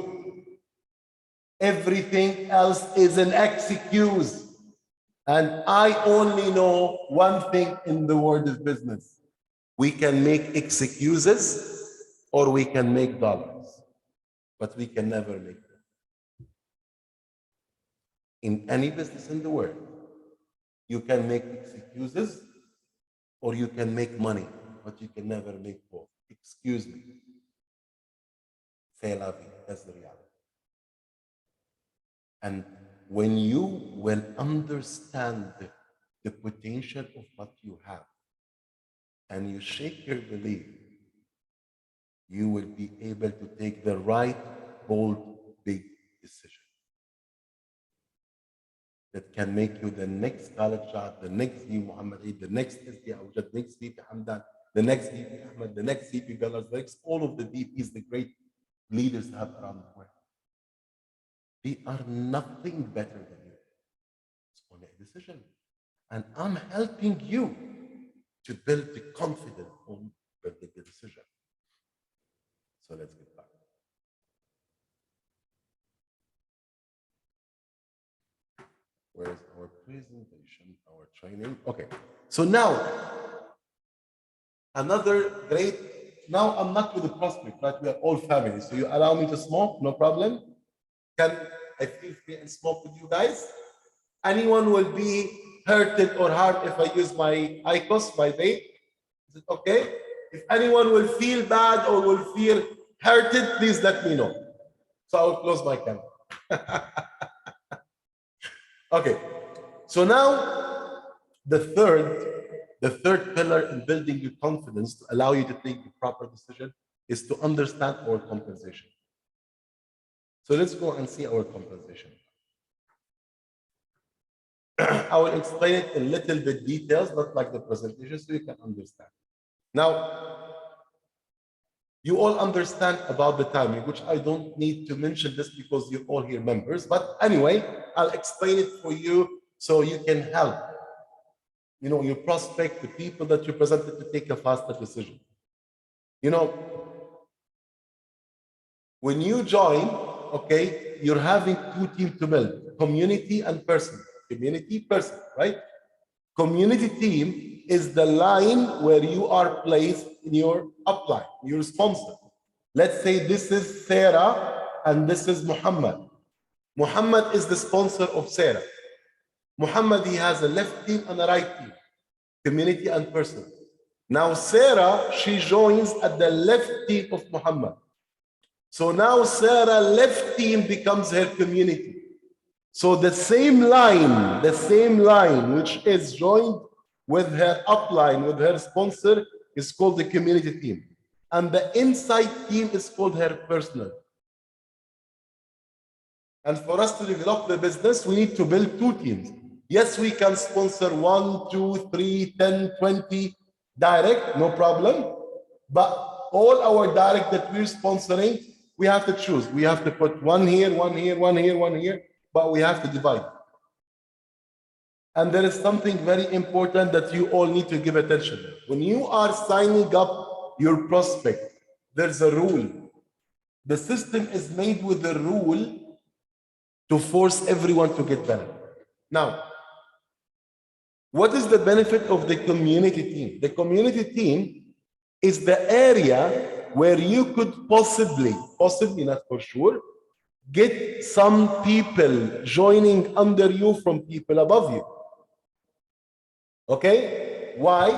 Everything else is an excuse. And I only know one thing in the world of business. We can make excuses or we can make dollars, but we can never make them. In any business in the world, you can make excuses or you can make money, but you can never make both. Excuse me. C'est la vie. That's the reality. And when you will understand the potential of what you have and you shake your belief, you will be able to take the right, bold, big decision that can make you the next Khalid Shah, the next V. Muhammad Eid, the next SD Awjad, the next VP Hamdan, the next VP Ahmed, the next VP Galas, the next all of the VPs, the great leaders have around the world. They are nothing better than you. It's only a decision. And I'm helping you to build the confidence on building the decision. So let's get back. Where's our presentation, our training? Okay. So now, another great, now I'm not with the prospect, right? We are all family. So you allow me to smoke, no problem. Can I feel free and smoke with you guys? Anyone will be hurted or harmed if I use my IQOS, my vape? Is it okay? If anyone will feel bad or will feel hurted, please let me know. So I'll close my camera. Okay. So now the third pillar in building your confidence to allow you to take the proper decision is to understand our compensation. So let's go and see our compensation. I will explain it in little bit details, not like the presentation, so you can understand. Now, you all understand about the timing, which I don't need to mention this because you're all here members. But anyway, I'll explain it for you so you can help, you know, your prospect, the people that you presented to take a faster decision. You know, when you join, okay, you're having two teams to build, community and person. Community, person, right? Community team is the line where you are placed in your upline, your sponsor. Let's say this is Sarah and this is Muhammad. Muhammad is the sponsor of Sarah. Muhammad, he has a left team and a right team, community and person. Now Sarah, she joins at the left team of Muhammad. So now Sarah left team becomes her community. So the same line which is joined with her upline, with her sponsor, is called the community team. And the inside team is called her personal. And for us to develop the business, we need to build two teams. Yes, we can sponsor 1, 2, 3, 10, 20 direct, no problem. But all our direct that we're sponsoring, we have to choose. We have to put one here, one here, one here, one here, but we have to divide. And there is something very important that you all need to give attention. When you are signing up your prospect, there's a rule. The system is made with a rule to force everyone to get better. Now, what is the benefit of the community team? The community team is the area where you could possibly not for sure, get some people joining under you from people above you. Okay? Why?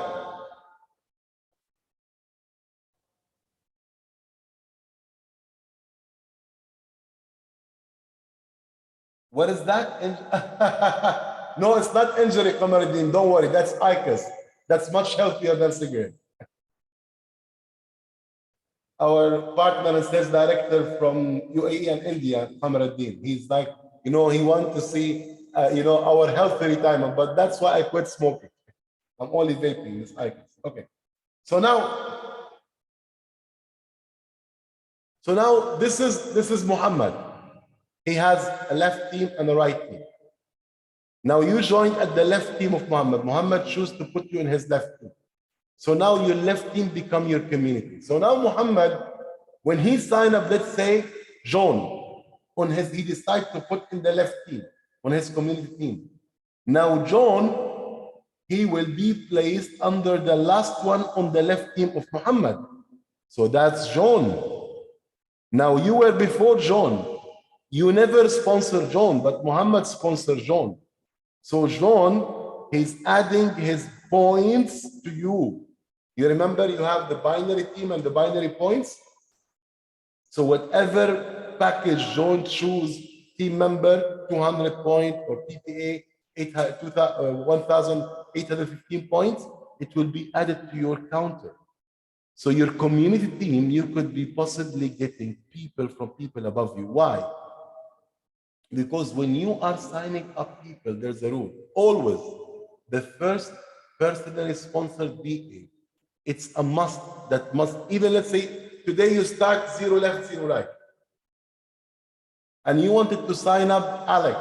What is that? No, it's not injury, Qamaruddin. Don't worry. That's ICUS. That's much healthier than cigarette. Our partner and sales director from UAE and India, Qamaruddin, he's like, he wants to see, our healthy retirement, but that's why I quit smoking. I'm only vaping. It's ICUS. Okay. So now this is Muhammad. He has a left team and a right team. Now you joined at the left team of Muhammad. Muhammad chose to put you in his left team. So now your left team become your community. So now Muhammad, when he signed up, let's say John, he decided to put in the left team, on his community team. Now John, he will be placed under the last one on the left team of Muhammad. So that's John. Now you were before John. You never sponsored John, but Muhammad sponsored John. So John, he's adding his points to you. You remember you have the binary team and the binary points? So whatever package John choose, team member 200 point or TPA 1,815 points, it will be added to your counter. So your community team, you could be possibly getting people from people above you. Why? Because when you are signing up people, there's a rule. Always, the first personally sponsored BA, it's a must that must, even let's say today you start 0 left, 0 right. And you wanted to sign up Alex.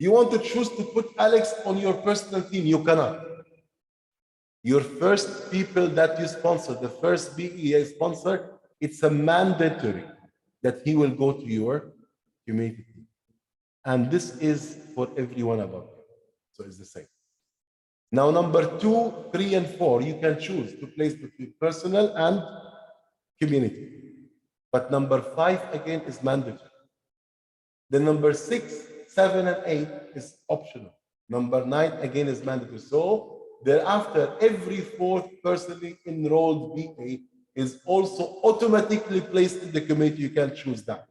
You want to choose to put Alex on your personal team, you cannot. Your first people that you sponsor, the first BE sponsor, it's a mandatory that he will go to your community team. And this is for everyone above you. So it's the same. Now, number 2, 3, and 4, you can choose to place between personal and community. But number 5, again, is mandatory. The number 6, 7, and 8 is optional. Number 9, again, is mandatory. So thereafter, every 4th personally enrolled BA is also automatically placed in the community. You can choose that.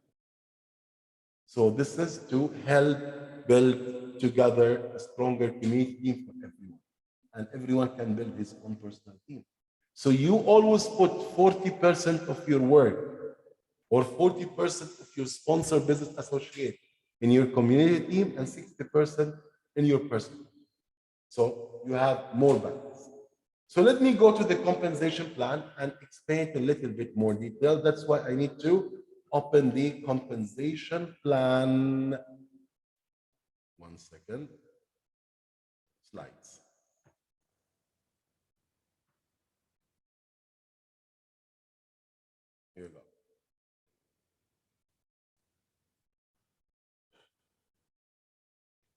So this is to help build together a stronger community team for everyone. And everyone can build his own personal team. So you always put 40% of your work or 40% of your sponsor business associate in your community team and 60% in your personal. So you have more balance. So let me go to the compensation plan and explain it a little bit more detail. That's why I need to open the compensation plan. 1 second. Slides. Here we go.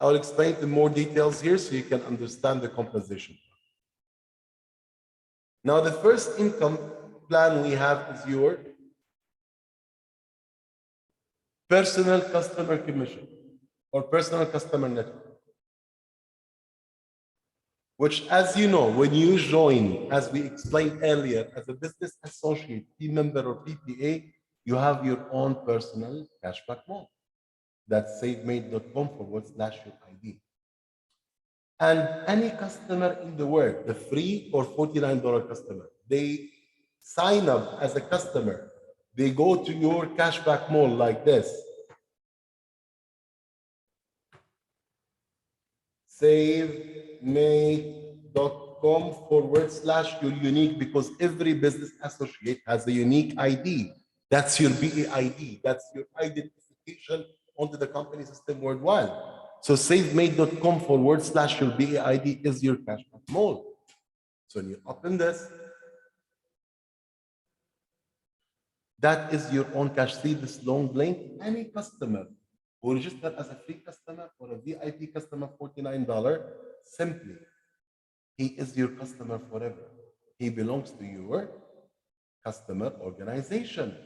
I'll explain the more details here so you can understand the compensation. Now, the first income plan we have is your personal customer commission or personal customer network, which, as you know, when you join, as we explained earlier, as a business associate, team member, or PPA, you have your own personal cashback mode. That's savemate.com/your ID. And any customer in the world, the free or $49 customer, they sign up as a customer. They go to your cashback mall like this. savemate.com/your unique, because every business associate has a unique ID. That's your BAID. That's your identification onto the company system worldwide. So savemate.com/your BAID is your cashback mall. So when you open this, that is your own cash. See this long link? Any customer who registered as a free customer or a VIP customer, $49, simply, he is your customer forever. He belongs to your customer organization.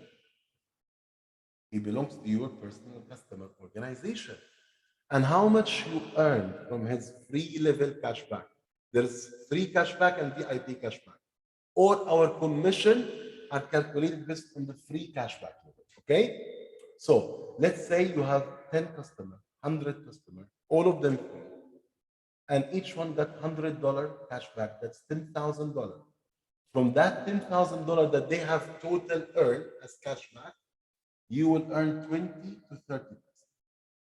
He belongs to your personal customer organization. And how much you earn from his free level cashback? There's free cashback and VIP cashback. All our commission are calculated based on the free cashback level. Okay? So let's say you have 10 customers, 100 customers, all of them free, and each one got $100 cashback. That's $10,000. From that $10,000 that they have total earned as cashback, you will earn 20 to 30%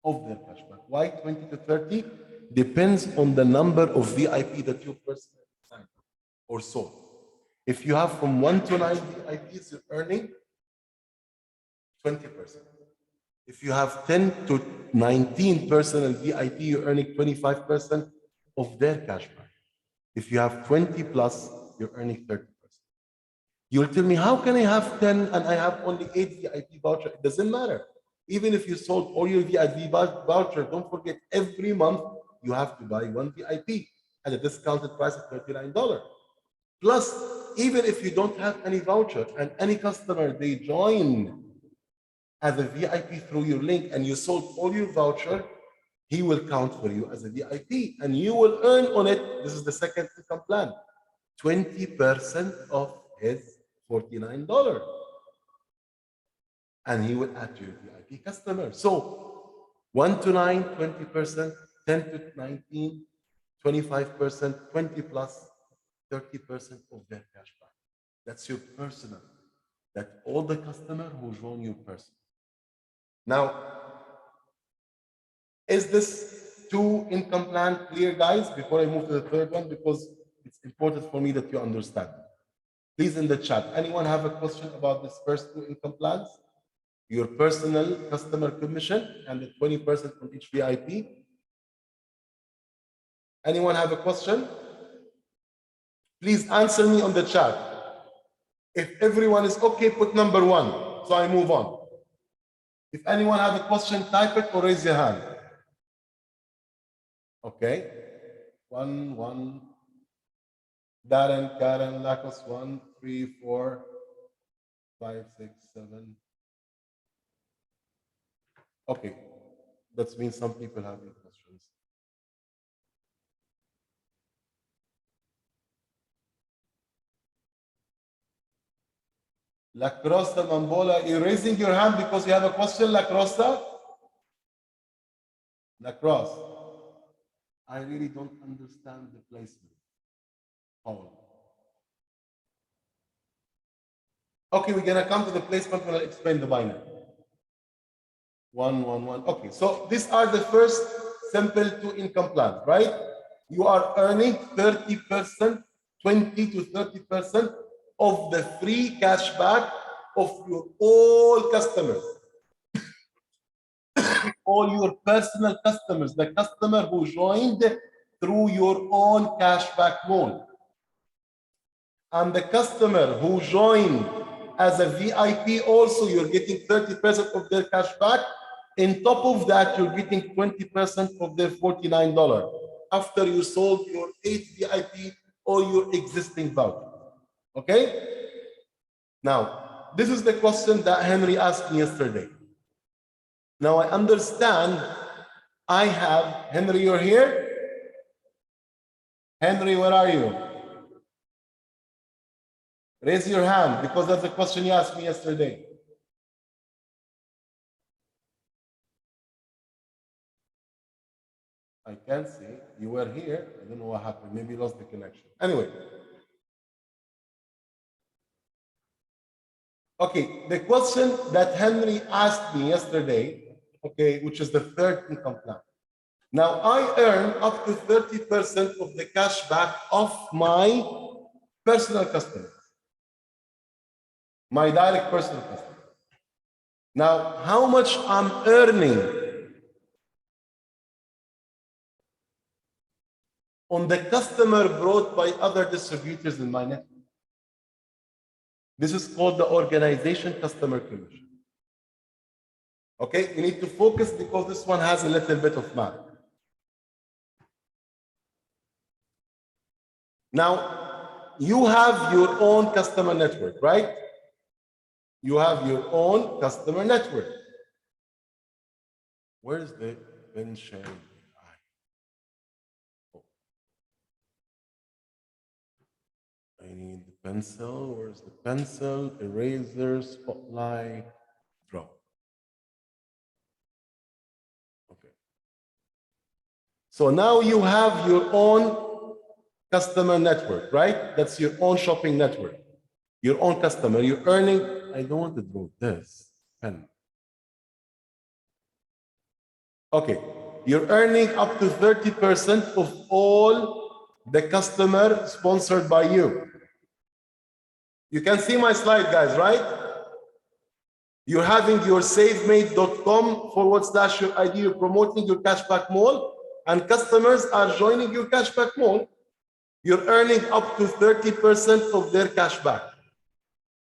of their cashback. Why 20 to 30? Depends on the number of VIP that you personally signed or sold. If you have from 1 to 9 VIPs, you're earning 20%. If you have 10 to 19 personal VIP, you're earning 25% of their cashback. If you have 20 plus, you're earning 30%. You'll tell me, how can I have 10 and I have only 8 VIP voucher? It doesn't matter. Even if you sold all your VIP voucher, don't forget every month you have to buy one VIP at a discounted price of $39. Plus, even if you don't have any voucher and any customer, they join as a VIP through your link and you sold all your voucher, he will count for you as a VIP and you will earn on it. This is the second income plan, 20% of his $49. And he will add to your VIP customer. So 1 to 9, 20%, 10 to 19, 25%, 20 plus, 30% of their cashback. That's your personal. That all the customer who join your personal. Now, is this 2 income plan clear, guys? Before I move to the third one, because it's important for me that you understand. Please in the chat, anyone have a question about this first 2 income plans? Your personal customer commission and the 20% from each VIP. Anyone have a question? Please answer me on the chat. If everyone is okay, put number 1, so I move on. If anyone have a question, type it or raise your hand. Okay. 1. Darren, Karen, Lakos, 1, 3, 4, 5, 6, 7. Okay. That means some people have any questions. La Crosta Mambola, you're raising your hand because you have a question, La Crosta? La Cross, I really don't understand the placement. Paul. Okay, we're gonna come to the placement when I explain the binary. 1, 1, 1. Okay, so these are the first simple 2 income plans, right? You are earning 30%, 20 to 30% of the free cashback of your all customers. All your personal customers, the customer who joined through your own cashback mall. And the customer who joined as a VIP also, you're getting 30% of their cashback. On top of that, you're getting 20% of their $49 after you sold your 8 VIP or your existing voucher. Okay? Now, this is the question that Henry asked me yesterday. Now I understand I have, Henry, you're here? Henry, where are you? Raise your hand because that's the question you asked me yesterday. I can't see. You were here. I don't know what happened. Maybe you lost the connection. Anyway. Okay, the question that Henry asked me yesterday, okay, which is the third income plan. Now I earn up to 30% of the cash back of my personal customers, my direct personal customers. Now, how much I'm earning on the customer brought by other distributors in my network? This is called the organization customer commission. Okay, you need to focus because this one has a little bit of math. Now, you have your own customer network, right? You have your own customer network. Where's the pen sharing? I need the pencil. Where's the pencil? Eraser, spotlight, draw. Okay. So now you have your own customer network, right? That's your own shopping network, your own customer. You're earning. I don't want to draw this pen. Okay. You're earning up to 30% of all the customer sponsored by you. You can see my slide, guys, right? You're having your savemate.com / your ID, you're promoting your cashback mall, and customers are joining your cashback mall. You're earning up to 30% of their cashback.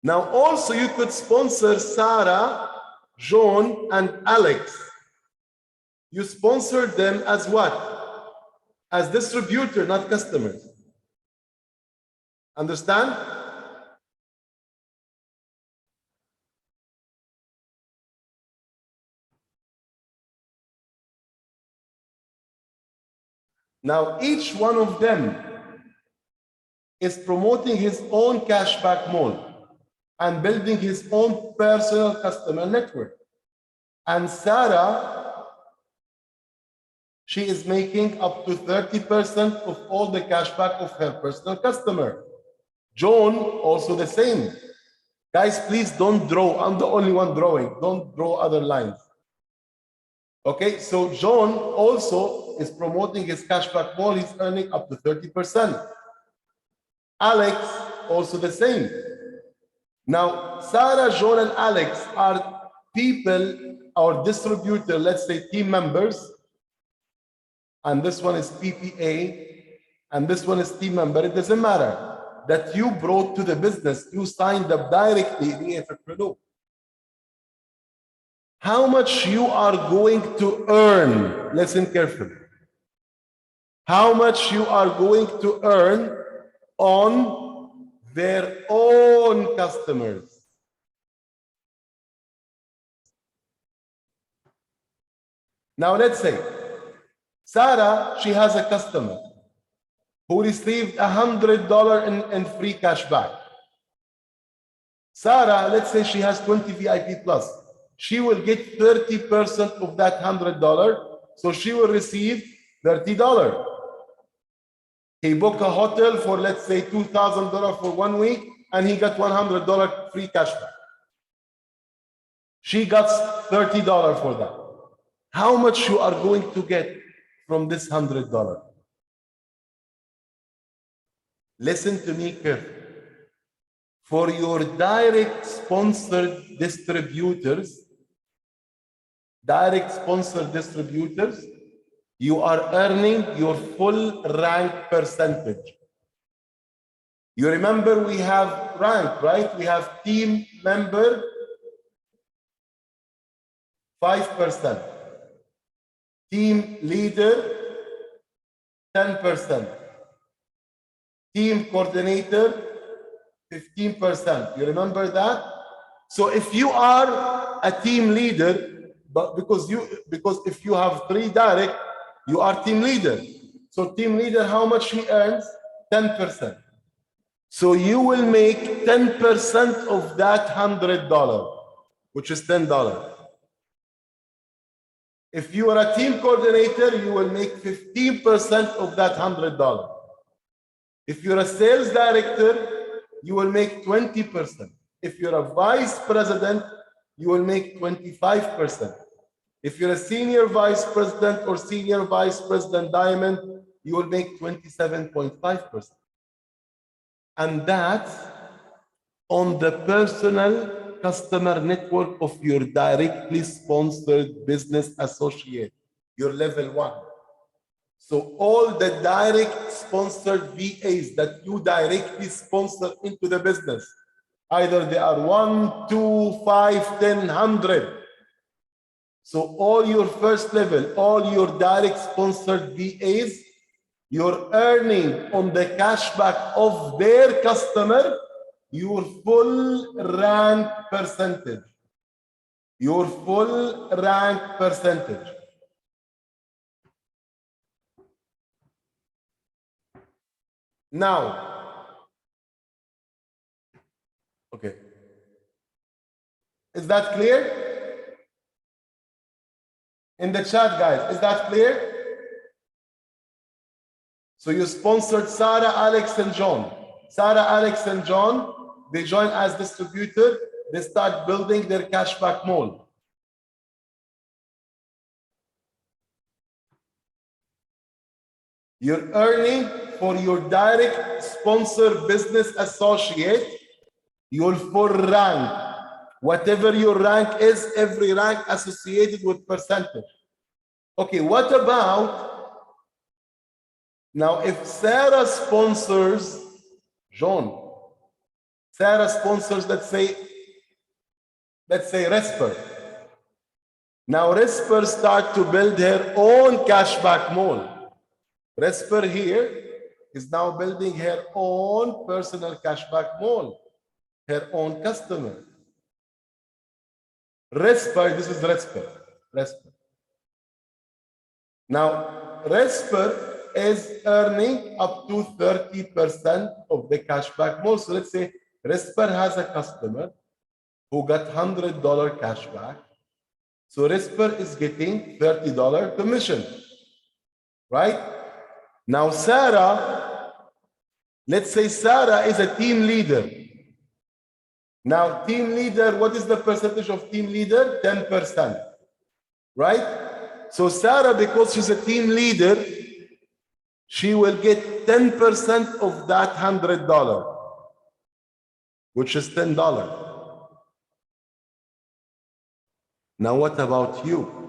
Now, also, you could sponsor Sarah, John, and Alex. You sponsor them as what? As distributor, not customers. Understand? Now, each one of them is promoting his own cashback mall and building his own personal customer network. And Sarah, she is making up to 30% of all the cashback of her personal customer. John, also the same. Guys, please don't draw. I'm the only one drawing. Don't draw other lines. Okay, so John also is promoting his cashback mall. He's earning up to 30%. Alex, also the same. Now, Sarah, John, and Alex are people, our distributor, let's say team members, and this one is PPA, and this one is team member. It doesn't matter that you brought to the business, you signed up directly the entrepreneur. How much you are going to earn, listen carefully. How much you are going to earn on their own customers. Now let's say Sarah, she has a customer who received $100 in free cash back. Sarah, let's say she has 20 VIP plus. She will get 30% of that $100. So she will receive $30. He booked a hotel for, let's say, $2,000 for 1 week, and he got $100 free cash back. She got $30 for that. How much you are going to get from this $100? Listen to me carefully. For your direct sponsored distributors, you are earning your full rank percentage. You remember we have rank, right? We have team member 5%, team leader 10%, team coordinator 15%. You remember that? So if you are a team leader, but because if you have 3 direct, you are team leader. So team leader, how much he earns? 10%. So you will make 10% of that $100, which is $10. If you are a team coordinator, you will make 15% of that $100. If you're a sales director, you will make 20%. If you're a vice president, you will make 25%. If you're a senior vice president or senior vice president diamond, you will make 27.5%. And that's on the personal customer network of your directly sponsored business associate, your level 1. So all the direct sponsored VAs that you directly sponsor into the business, either they are 1, 2, 5, 10, 100. So all your first level, all your direct sponsored VAs, you're earning on the cashback of their customer your full rank percentage. Your full rank percentage. Now, okay. Is that clear? In the chat, guys, is that clear? So you sponsored Sarah, Alex, and John. Sarah, Alex, and John, they join as distributor. They start building their cashback mall. You're earning for your direct sponsor business associate your full rank. Whatever your rank is, every rank associated with percentage. Okay, what about now if Sarah sponsors John? Sarah sponsors, let's say Resper. Now Resper start to build her own cashback mall. Resper here is now building her own personal cashback mall, her own customer. Resper, this is Resper. Now, Resper is earning up to 30% of the cashback mall. So let's say Resper has a customer who got $100 cashback. So Resper is getting $30 commission, right? Now Sarah, let's say Sarah is a team leader. Now team leader, what is the percentage of team leader? 10%, right? So Sarah, because she's a team leader, she will get 10% of that $100, which is $10. Now what about you?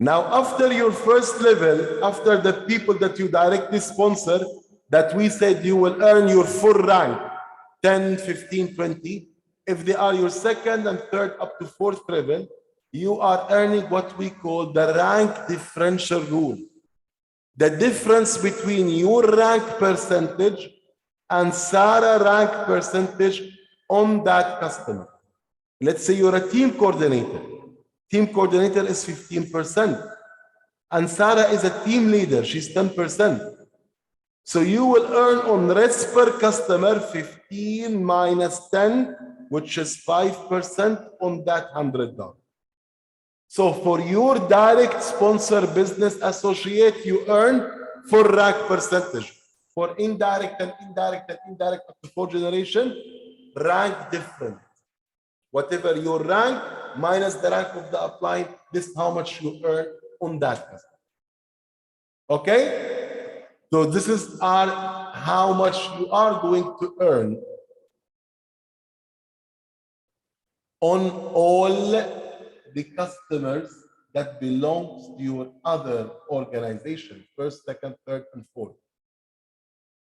Now, after your first level, after the people that you directly sponsor, that we said you will earn your full rank, 10, 15, 20. If they are your second and third up to fourth level, you are earning what we call the rank differential rule. The difference between your rank percentage and Sarah rank percentage on that customer. Let's say you're a team coordinator. Team coordinator is 15%. And Sarah is a team leader, she's 10%. So you will earn on rest per customer 15 minus 10, which is 5% on that $100. So for your direct sponsor business associate, you earn full rank percentage. For indirect and indirect and indirect up to 4 generation, rank different. Whatever your rank minus the rank of the upline, this is how much you earn on that customer. Okay? So this is how much you are going to earn on all the customers that belongs to your other organization, first, second, third, and fourth.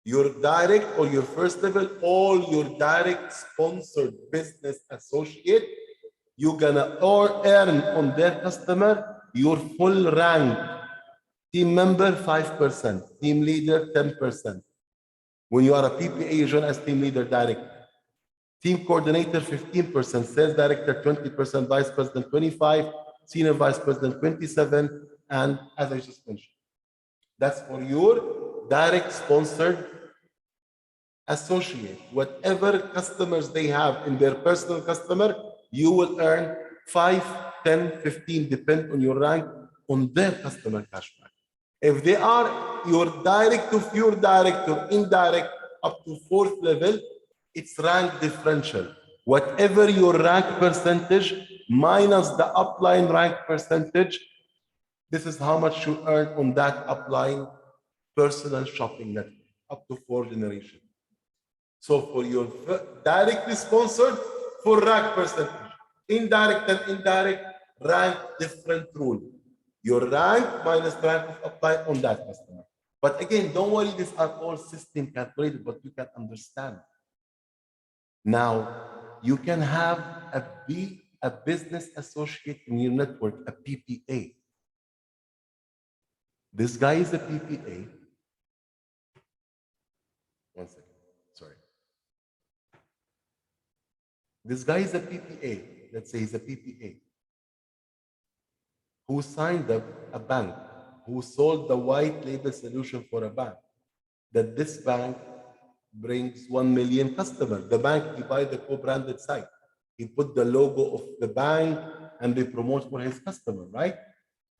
Your direct or your first level, all your direct sponsored business associate, you're gonna earn on their customer your full rank. Team member 5%, team leader 10%. When you are a PPA, you join as team leader direct. Team coordinator 15%, sales director 20%, vice president 25%, senior vice president 27%, and as I just mentioned, that's for your direct sponsored associate. Whatever customers they have in their personal customer, you will earn 5 10, 15, depend on your rank on their customer cashback. If they are your direct to pure direct or indirect up to 4th level, it's rank differential. Whatever your rank percentage minus the upline rank percentage, this is how much you earn on that upline personal shopping network up to 4 generations. So for your directly sponsored, for rank percentage. Indirect and indirect, rank different rule. Your rank minus rank of upline on that customer. But again, don't worry, these are all system calculated, but you can understand. Now, you can have a business associate in your network, a PPA. This guy is a PPA. One second, sorry. This guy is a PPA. Let's say he's a PPA who signed up a bank, who sold the white label solution for a bank, that this bank brings 1 million customers. The bank, he buy the co-branded site. He put the logo of the bank and they promote for his customer, right?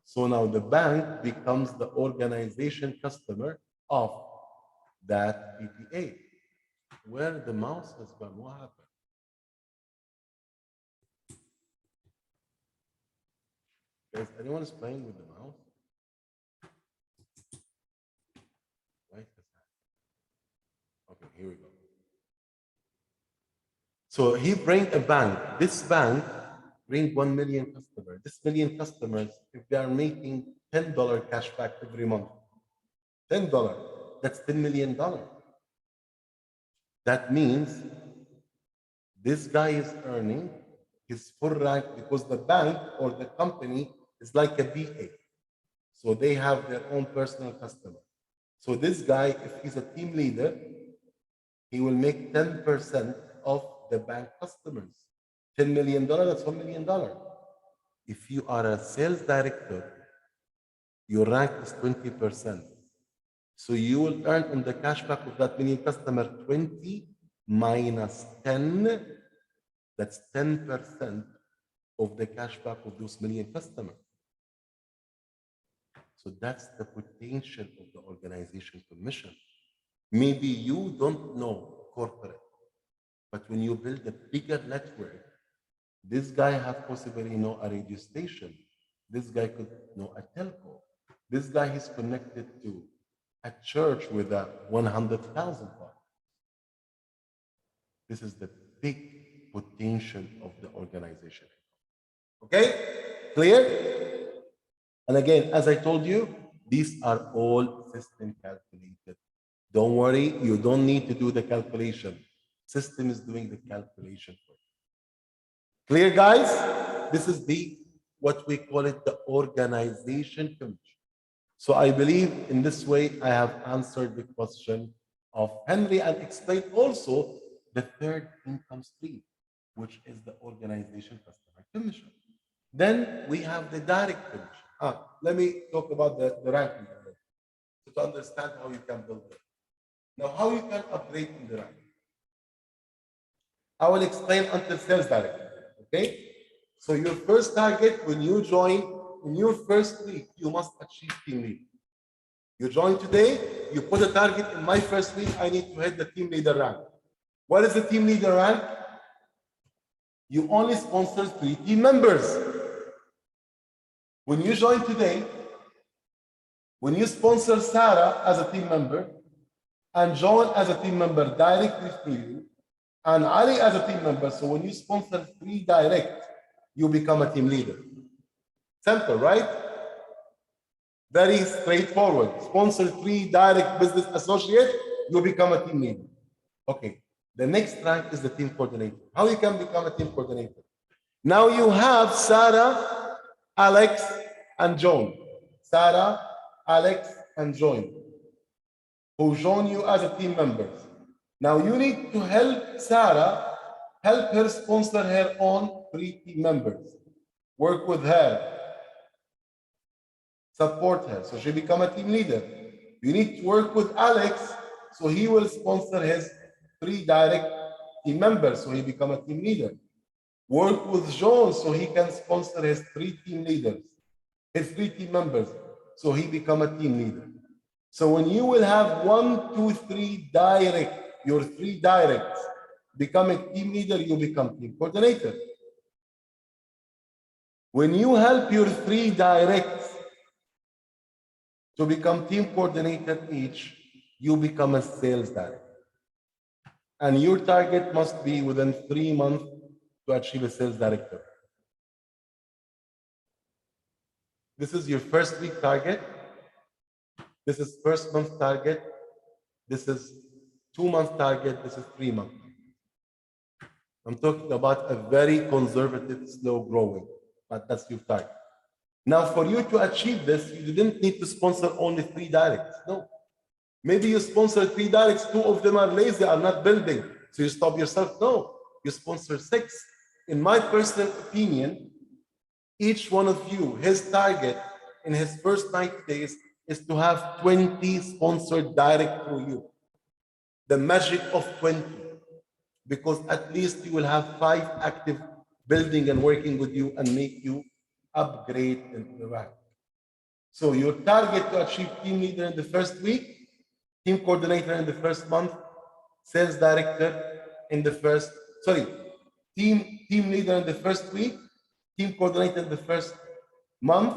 So now the bank becomes the organization customer of that PPA. Where the mouse has gone, what happened? Guys, anyone is playing with the mouse? Right? Okay, here we go. So he bring a bank. This bank bring 1 million customers. This million customers, if they are making $10 cash back every month, $10, that's $10 million. That means this guy is earning his full rank because the bank or the company is like a BA. So they have their own personal customer. So this guy, if he's a team leader, he will make 10% of the bank customers. $10 million, that's $1 million. If you are a sales director, your rank is 20%. So you will earn on the cashback of that million customer 20 minus 10, that's 10% of the cashback of those million customers. So that's the potential of the organization commission. Maybe you don't know corporate, but when you build a bigger network, this guy has possibly know a radio station. This guy could know a telco. This guy is connected to a church with a 100,000 followers. This is the big potential of the organization. Okay? Clear? And again, as I told you, these are all system calculated. Don't worry, you don't need to do the calculation. System is doing the calculation for you. Clear, guys? This is what we call it, the organization commission. So I believe in this way, I have answered the question of Henry and explained also the third income stream, which is the organization customer commission. Then we have the direct commission. Let me talk about the ranking to understand how you can build it. Now, how you can upgrade in the rank. I will explain until sales director. Okay? So your first target when you join, in your first week, you must achieve team lead. You join today, you put a target in my first week, I need to hit the team leader rank. What is the team leader rank? You only sponsor 3 team members. When you join today, when you sponsor Sarah as a team member, and John as a team member directly through you, and Ali as a team member, so when you sponsor 3 direct, you become a team leader. Simple, right? Very straightforward. Sponsor 3 direct business associate, you become a team leader. Okay. The next rank is the team coordinator. How you can become a team coordinator? Now you have Sarah, Alex, and John. Sarah, Alex, and John, who join you as a team members. Now you need to help Sarah, help her sponsor her own 3 team members. Work with her. Support her, so she become a team leader. You need to work with Alex, so he will sponsor his 3 direct team members, so he become a team leader. Work with John so he can sponsor his 3 team leaders, his 3 team members, so he become a team leader. So when you will have 1, 2, 3 direct, your 3 directs becoming team leader, you become team coordinator. When you help your 3 directs to become team coordinator each, you become a sales director. And your target must be within 3 months to achieve a sales director. This is your first week target. This is first month target. This is 2-month target. This is 3-month. I'm talking about a very conservative, slow growing, but that's your target. Now, for you to achieve this, you didn't need to sponsor only 3 directs. No. Maybe you sponsor 3 directs, 2 of them are lazy, are not building. So you stop yourself. No, you sponsor 6. In my personal opinion, each one of you, his target in his first 90 days is to have 20 sponsored direct through you. The magic of 20. Because at least you will have 5 active building and working with you and make you upgrade in the rank. So your target to achieve team leader in the first week, team coordinator in the first month, sales director in the first, team leader in the first week, team coordinator in the first month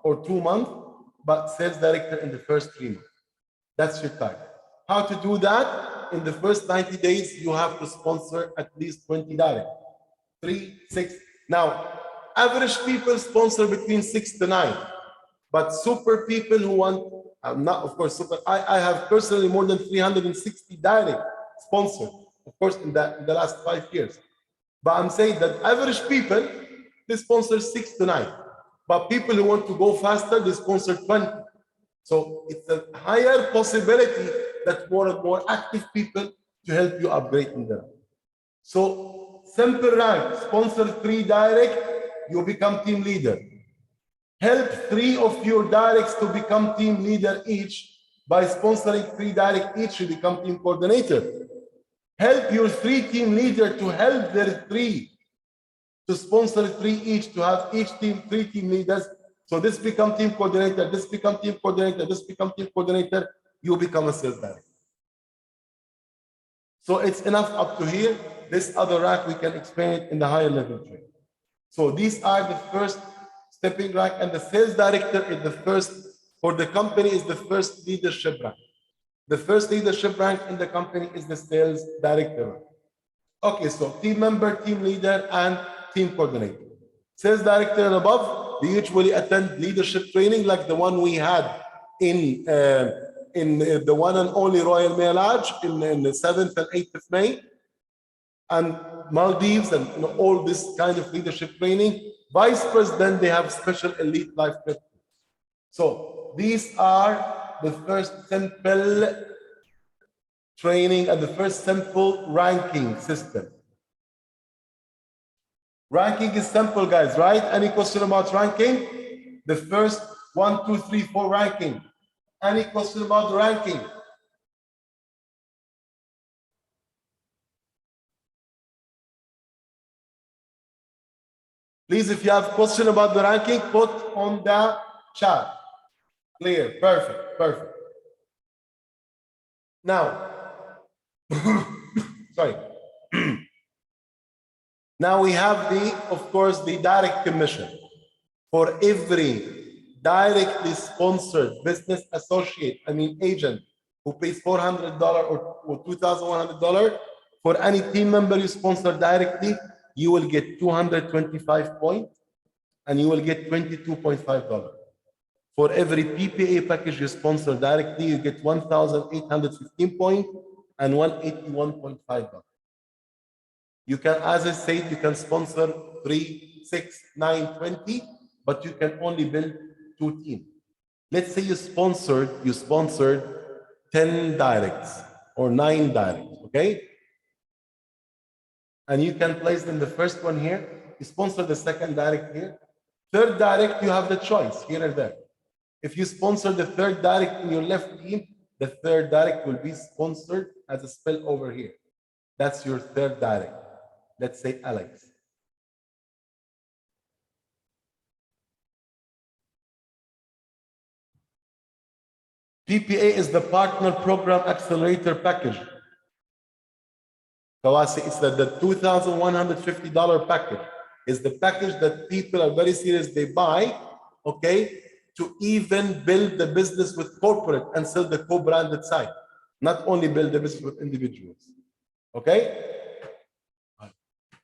or 2 months, but sales director in the first 3 months. That's your target. How to do that? In the first 90 days, you have to sponsor at least 20 direct. 3, 6. Now, average people sponsor between 6 to 9. But super people who want, not of course super, I have personally more than 360 direct sponsored, of course, in the last 5 years. But I'm saying that average people, they sponsor 6 to 9. But people who want to go faster, they sponsor 20. So it's a higher possibility that more and more active people to help you upgrade in there. So simple rank, sponsor 3 direct, you become team leader. Help 3 of your directs to become team leader each. By sponsoring 3 direct each, you become team coordinator. Help your 3 team leader to help their 3 to sponsor 3 each, to have each team 3 team leaders. So this become team coordinator, this become team coordinator, this become team coordinator, you become a sales director. So it's enough up to here. This other rank, we can explain it in the higher level training. So these are the first stepping rank, and the sales director is the first, for the company, is the first leadership rank. The first leadership rank in the company is the sales director rank. Okay, so team member, team leader, and team coordinator. Sales director and above, they usually attend leadership training like the one we had in the one and only Royal Mail Lodge in the 7th and 8th of May, and Maldives, and all this kind of leadership training. Vice president, they have special elite life training. So these are the first simple training and the first simple ranking system. Ranking is simple, guys, right? Any question about ranking? The first 1, 2, 3, 4 ranking. Any question about the ranking? Please, if you have a question about the ranking, put on the chat. Clear, perfect, perfect. Now, sorry. Now we have of course, the direct commission. For every directly sponsored business associate, agent, who pays $400 or $2,100, for any team member you sponsor directly, you will get 225 points and you will get $22.5. For every PPA package you sponsor directly, you get 1,815 points and $181.5. You can, as I said, you can sponsor 3, 6, 9, 20, but you can only build 2 teams. Let's say you sponsored 10 directs or 9 directs, okay? And you can place them the first one here, you sponsor the second direct here. Third direct, you have the choice here or there. If you sponsor the third direct in your left team, the third direct will be sponsored as a spill over here. That's your third direct. Let's say Alex. PPA is the Partner Program Accelerator Package. Kawasi, it's the $2,150 package. Is the package that people are very serious, they buy, okay, to even build the business with corporate and sell the co-branded side, not only build the business with individuals, okay?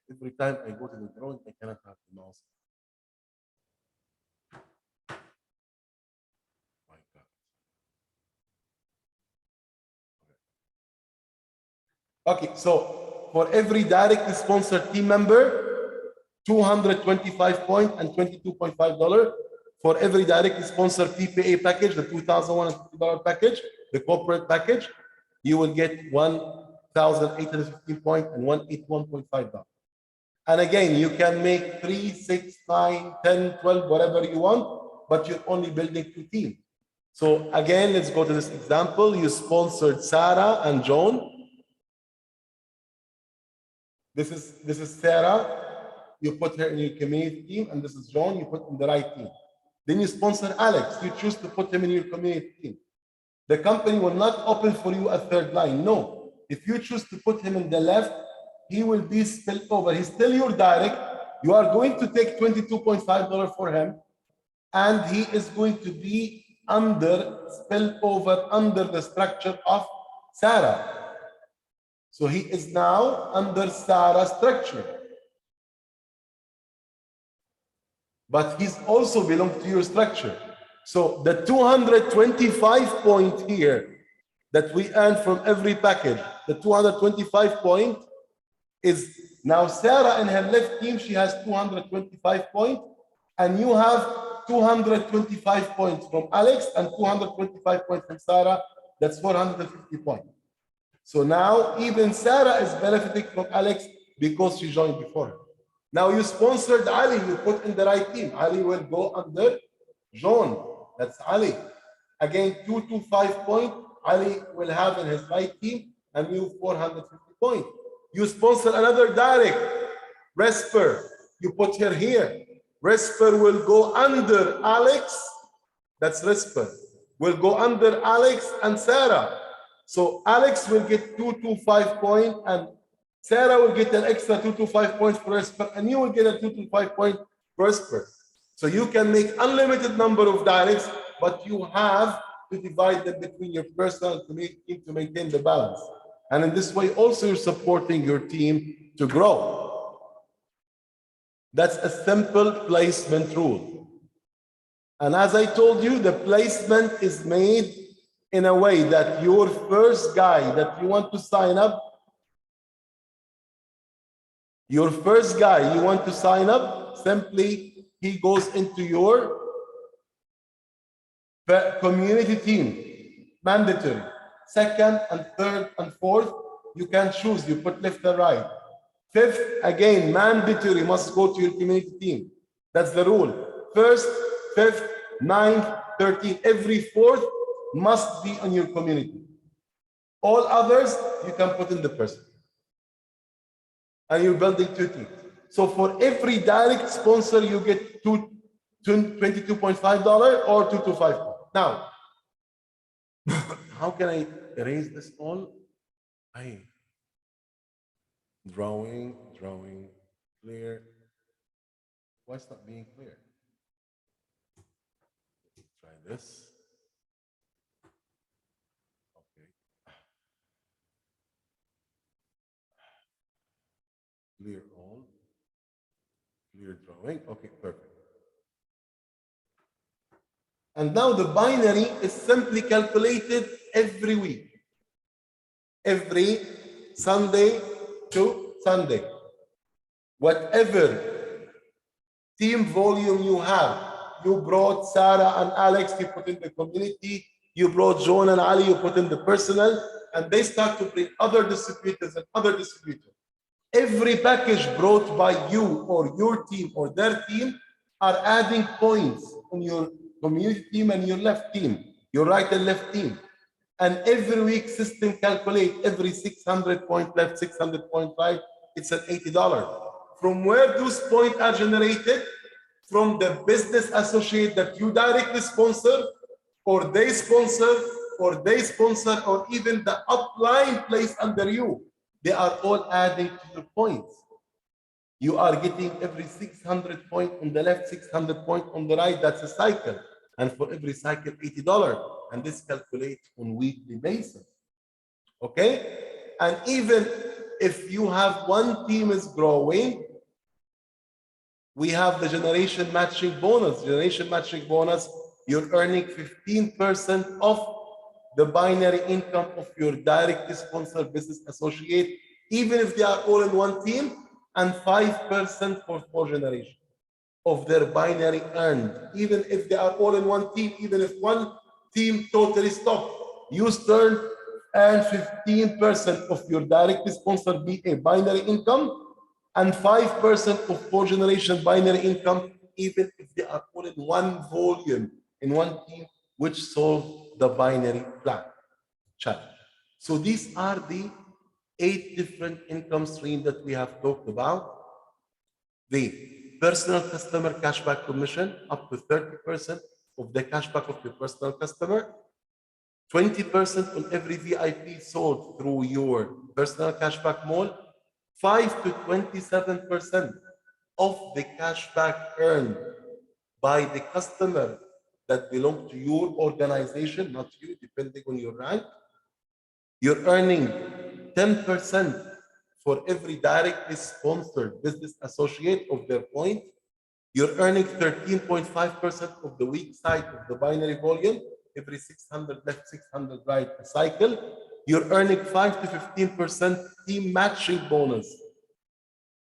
Every time I go to the drawing, I cannot have the mouse. My God. Okay, so for every directly sponsored team member, 225 points and $22.5. For every directly sponsored PPA package, the $2,150 package, the corporate package, you will get 1,815 points and $181.5. And again, you can make 3, 6, 9, 10, 12, whatever you want, but you're only building 2 teams. So again, let's go to this example. You sponsored Sarah and John. This is Sarah. You put her in your community team, and this is John. You put in the right team. Then you sponsor Alex. You choose to put him in your community team. The company will not open for you a third line. No. If you choose to put him in the left, he will be spilled over. He's still your direct. You are going to take $22.5 for him, and he is going to be spilled over under the structure of Sarah. So he is now under Sarah's structure. But he's also belongs to your structure. So the 225 point here that we earn from every package, the 225 point is now Sarah in her left team, she has 225 points, and you have 225 points from Alex and 225 points from Sarah. That's 450 points. So now even Sarah is benefiting from Alex because she joined before her. Now you sponsored Ali, you put in the right team. Ali will go under John. That's Ali. Again, 225 points. Ali will have in his right team, and you 450 points. You sponsor another direct, Resper. You put her here. Resper will go under Alex. That's Resper. Will go under Alex and Sarah. So Alex will get 225 points, and Sarah will get an extra 225 points per Resper, and you will get a 225 point per Resper. So you can make unlimited number of directs, but you have to divide them between your personal team to maintain the balance. And in this way, also you're supporting your team to grow. That's a simple placement rule. And as I told you, the placement is made in a way that your first guy that you want to sign up, simply he goes into your community team, mandatory. Second and third and fourth, you can choose, you put left or right. Fifth, again, mandatory, must go to your community team. That's the rule. First, fifth, ninth, 13th, every fourth must be on your community. All others, you can put in the person. And you're building 2 teams. So for every direct sponsor, you get $22.5 or $225. Now, how can I erase this all? Drawing, clear. Why it's not being clear? Let's try this. Okay. Clear all. Clear drawing. Okay, perfect. And now the binary is simply calculated every week. Every Sunday to Sunday. Whatever team volume you have, you brought Sarah and Alex, you put in the community, you brought John and Ali, you put in the personal, and they start to bring other distributors and other distributors. Every package brought by you or your team or their team are adding points on your community team and your left team, your right and left team. And every week system calculate every 600 point left, 600 point right, it's at $80. From where those points are generated? From the business associate that you directly sponsor or they sponsor or they sponsor, or even the upline placed under you, they are all adding to your points. You are getting every 600 point on the left, 600 point on the right. That's a cycle. And for every cycle, $80. And this calculates on weekly basis. Okay? And even if you have one team is growing, we have the generation matching bonus. Generation matching bonus, you're earning 15% of the binary income of your directly sponsored business associate, even if they are all in one team, and 5% for 4 generations of their binary earned, even if they are all in one team, even if one team totally stopped, you still earn 15% of your directly sponsored BA binary income and 5% of 4 generation binary income, even if they are all in one volume, in one team, which solve the binary plan challenge. So these are the 8 different income streams that we have talked about. The personal customer cashback commission, up to 30% of the cashback of your personal customer, 20% on every VIP sold through your personal cashback mall, 5 to 27% of the cashback earned by the customer that belong to your organization, not you, depending on your rank. You're earning 10% for every directly sponsored business associate of their point. You're earning 13.5% of the weak side of the binary volume, every 600 left, 600 right cycle. You're earning 5 to 15% team matching bonus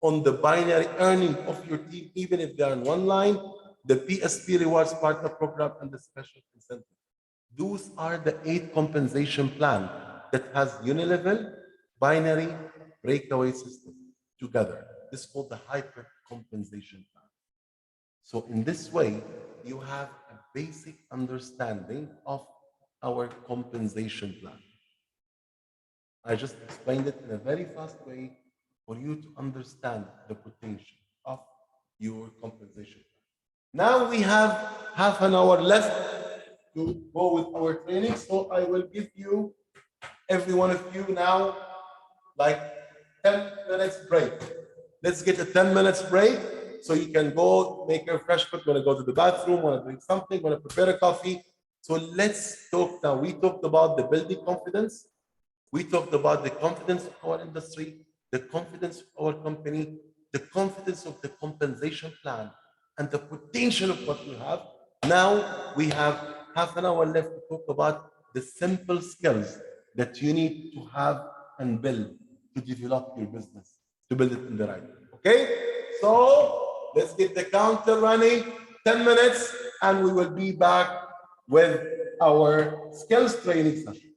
on the binary earning of your team, even if they are in one line, the PSP Rewards Partner Program, and the special incentive. Those are the 8 compensation plan that has unilevel, binary, breakaway system together. This is called the hyper compensation plan. So in this way, you have a basic understanding of our compensation plan. I just explained it in a very fast way for you to understand the potential of your compensation plan. Now we have half an hour left to go with our training. So I will give you, every one of you now, like 10 minutes break. Let's get a 10 minutes break so you can go make your refreshment, want to go to the bathroom, want to drink something, want to prepare a coffee. So let's talk now. We talked about the building confidence. We talked about the confidence of our industry, the confidence of our company, the confidence of the compensation plan, and the potential of what we have. Now we have half an hour left to talk about the simple skills that you need to have and build to develop your business, to build it in the right way. Okay? So let's get the counter running, 10 minutes, and we will be back with our skills training session.